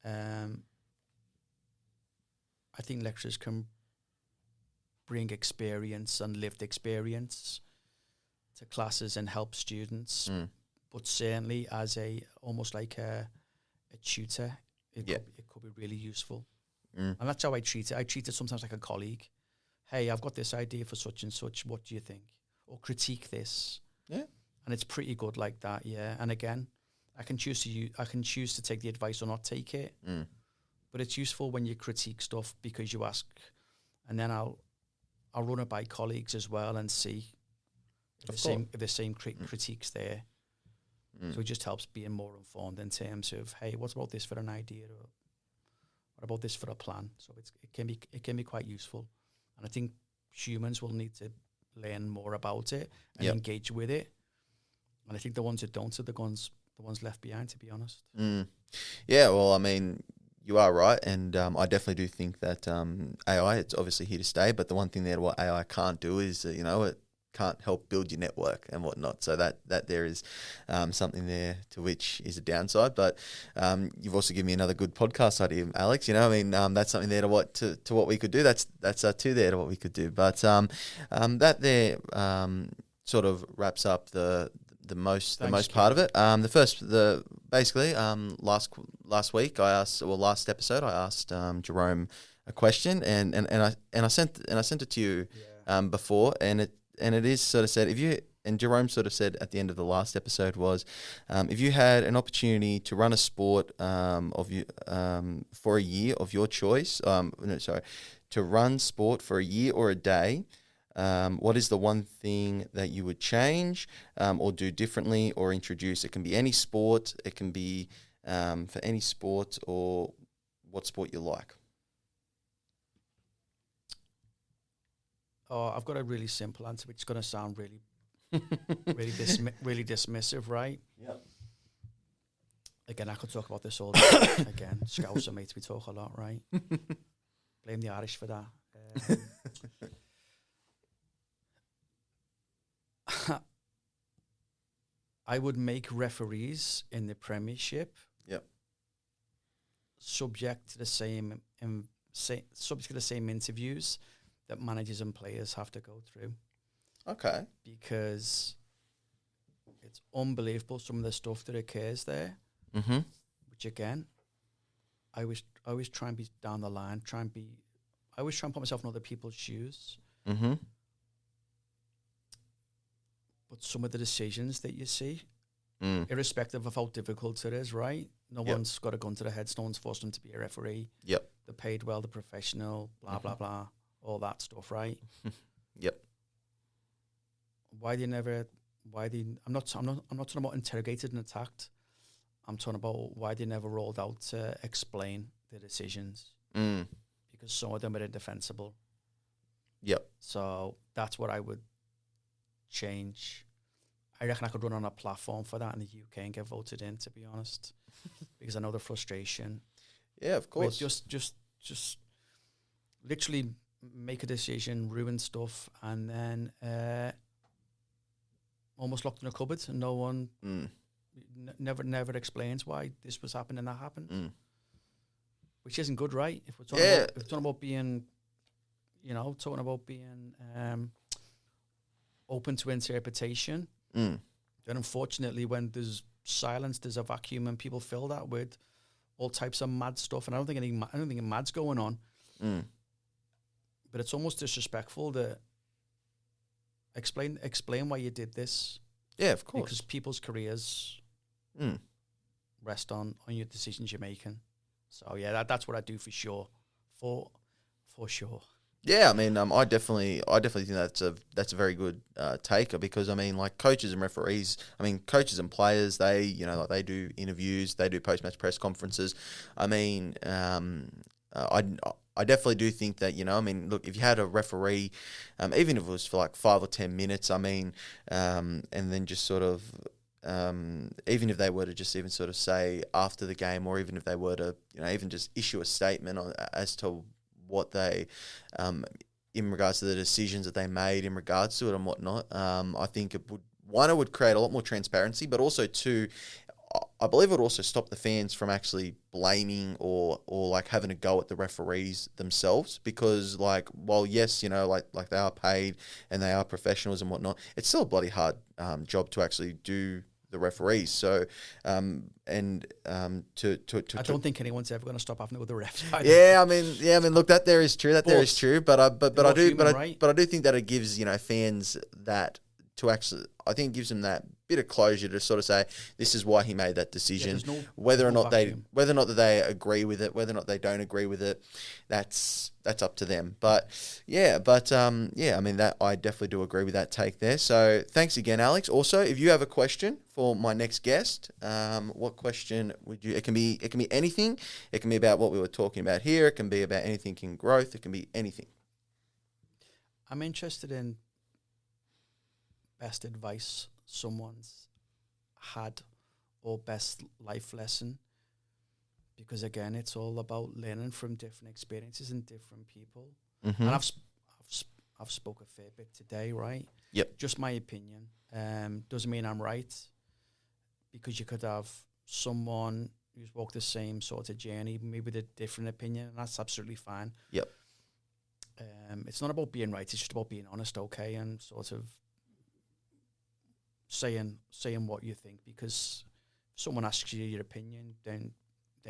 Speaker 2: I think lecturers can bring experience and lived experience to classes and help students. But certainly as almost like a tutor, it could be really useful. And that's how I treat it. I treat it sometimes like a colleague. Hey, I've got this idea for such and such. What do you think? Or critique this. Yeah. And it's pretty good like that, yeah. And again, I can choose to take the advice or not take it. But it's useful when you critique stuff because you ask, and then I'll run it by colleagues as well and see if the same critiques there. So it just helps being more informed in terms of, hey, what about this for an idea, or what about this for a plan? So it can be quite useful, and I think humans will need to learn more about it and engage with it. And I think the ones that don't are the ones left behind, to be honest.
Speaker 3: Yeah, well, I mean, you are right, and I definitely do think that AI, it's obviously here to stay, but the one thing that what AI can't do is, it can't help build your network and whatnot. So that there is something there to which is a downside. But you've also given me another good podcast idea, Alex. That's something there to what we could do. That's two there to what we could do. But that there sort of wraps up the most part of it. Last week last episode I asked Jerome a question, and I sent it to you before, and it is sort of said, Jerome sort of said at the end of the last episode was, if you had an opportunity to run a sport for a year of your choice, to run sport for a year or a day, what is the one thing that you would change or do differently or introduce? It can be any sport. It can be for any sport or what sport you like.
Speaker 2: Oh, I've got a really simple answer, which is going to sound really, really dismissive, right?
Speaker 3: Yep.
Speaker 2: Again, I could talk about this all day. Again, Scouser mates, we talk a lot, right? Blame the Irish for that. I would make referees in the Premiership subject to the same interviews that managers and players have to go through.
Speaker 3: Okay.
Speaker 2: Because it's unbelievable some of the stuff that occurs there. Which again, I always try and be down the line. I always try and put myself in other people's shoes. But some of the decisions that you see, irrespective of how difficult it is, right? No one's got a gun to their heads. No one's forced them to be a referee. Yep. They're paid well, they're professional, blah, blah, blah, all that stuff, right?
Speaker 3: Yep.
Speaker 2: I'm not talking about interrogated and attacked. I'm talking about why they never rolled out to explain the decisions. Because some of them are indefensible.
Speaker 3: Yep.
Speaker 2: So that's what I would change. I reckon I could run on a platform for that in the UK and get voted in, to be honest, because I know the frustration.
Speaker 3: Yeah, of course.
Speaker 2: Just literally make a decision, ruin stuff, and then almost locked in a cupboard, and no one never explains why this was happening and that happened. which isn't good, right? If we're talking about being, talking about being open to interpretation, then unfortunately, when there's silence, there's a vacuum, and people fill that with all types of mad stuff. And I don't think anything mad's going on. But it's almost disrespectful to explain why you did this.
Speaker 3: Yeah, of course.
Speaker 2: Because people's careers rest on your decisions you're making. So yeah, that's what I do for sure. For sure.
Speaker 3: Yeah, I mean, I definitely think that's a very good taker, because I mean, like, coaches and referees, I mean, coaches and players, they they do interviews, they do post-match press conferences. I mean, I definitely do think that, I mean, look, if you had a referee, even if it was for like 5 or 10 minutes, I mean, and then just sort of, even if they were to just even sort of say after the game, or even if they were to, even just issue a statement as to what they, in regards to the decisions that they made in regards to it and whatnot, I think it would create a lot more transparency, but also two, I believe it would also stop the fans from actually blaming or like having a go at the referees themselves, because like, while yes, like they are paid and they are professionals and whatnot, it's still a bloody hard job to actually do the referees. So, I
Speaker 2: don't think anyone's ever going to stop having to go to the refs.
Speaker 3: Yeah, I mean, look, that there is true. There is true. But I do think that it gives fans that to actually, I think it gives them that bit of closure to sort of say this is why he made that decision.
Speaker 2: Yeah,
Speaker 3: whether or not they agree with it, whether or not they don't agree with it, that's up to them. But I mean, that I definitely do agree with that take there. So thanks again, Alex. Also, if you have a question for my next guest, what question would you? It can be anything. It can be about what we were talking about here. It can be about anything in growth. It can be anything.
Speaker 2: I'm interested in best advice someone's had, or best life lesson, because again, it's all about learning from different experiences and different people. And I've spoke a fair bit today, right?
Speaker 3: Yep.
Speaker 2: Just my opinion. Doesn't mean I'm right, because you could have someone who's walked the same sort of journey, maybe with a different opinion, and that's absolutely fine.
Speaker 3: Yep.
Speaker 2: It's not about being right, it's just about being honest, okay, and sort of saying what you think, because if someone asks you your opinion, then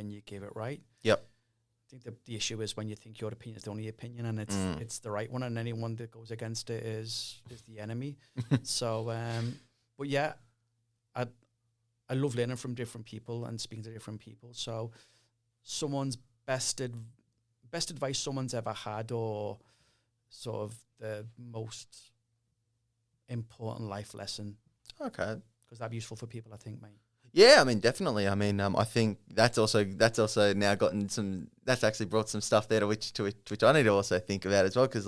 Speaker 2: you give it, right?
Speaker 3: Yep.
Speaker 2: I think the issue is when you think your opinion is the only opinion, and it's the right one, and anyone that goes against it is the enemy. So, but yeah, I love learning from different people and speaking to different people. So, someone's best advice someone's ever had, or sort of the most important life lesson.
Speaker 3: Okay.
Speaker 2: Because that'd be useful for people, I think, mate.
Speaker 3: Yeah, I mean, definitely. I mean, I think that's also now gotten some. That's actually brought some stuff there to which I need to also think about as well, because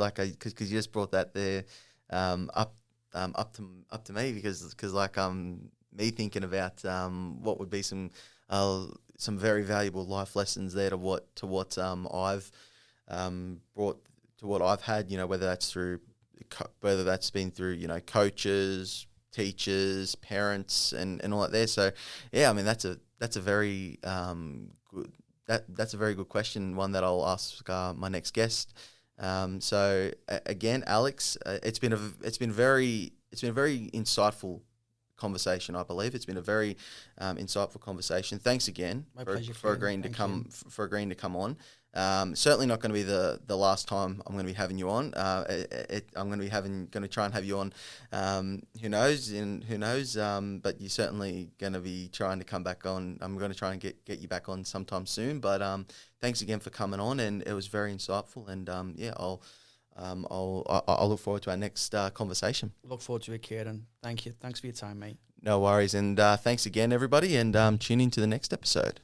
Speaker 3: you just brought that there up to me, because me thinking about what would be some very valuable life lessons there to what I've brought to what I've had. Whether that's been through coaches, teachers, parents, and all that there. So yeah, I mean, that's a very good question, one that I'll ask my next guest. So again, Alex, it's been a very insightful conversation. I believe it's been a very insightful conversation. Thanks again for agreeing to come on. Certainly not going to be the last time I'm going to be having you on. I'm going to try and have you on. Who knows? But you're certainly going to be trying to come back on. I'm going to try and get you back on sometime soon. But thanks again for coming on, and it was very insightful. And I'll look forward to our next conversation.
Speaker 2: Look forward to it, Kieran. Thank you. Thanks for your time, mate.
Speaker 3: No worries. And thanks again, everybody. And tune in to the next episode.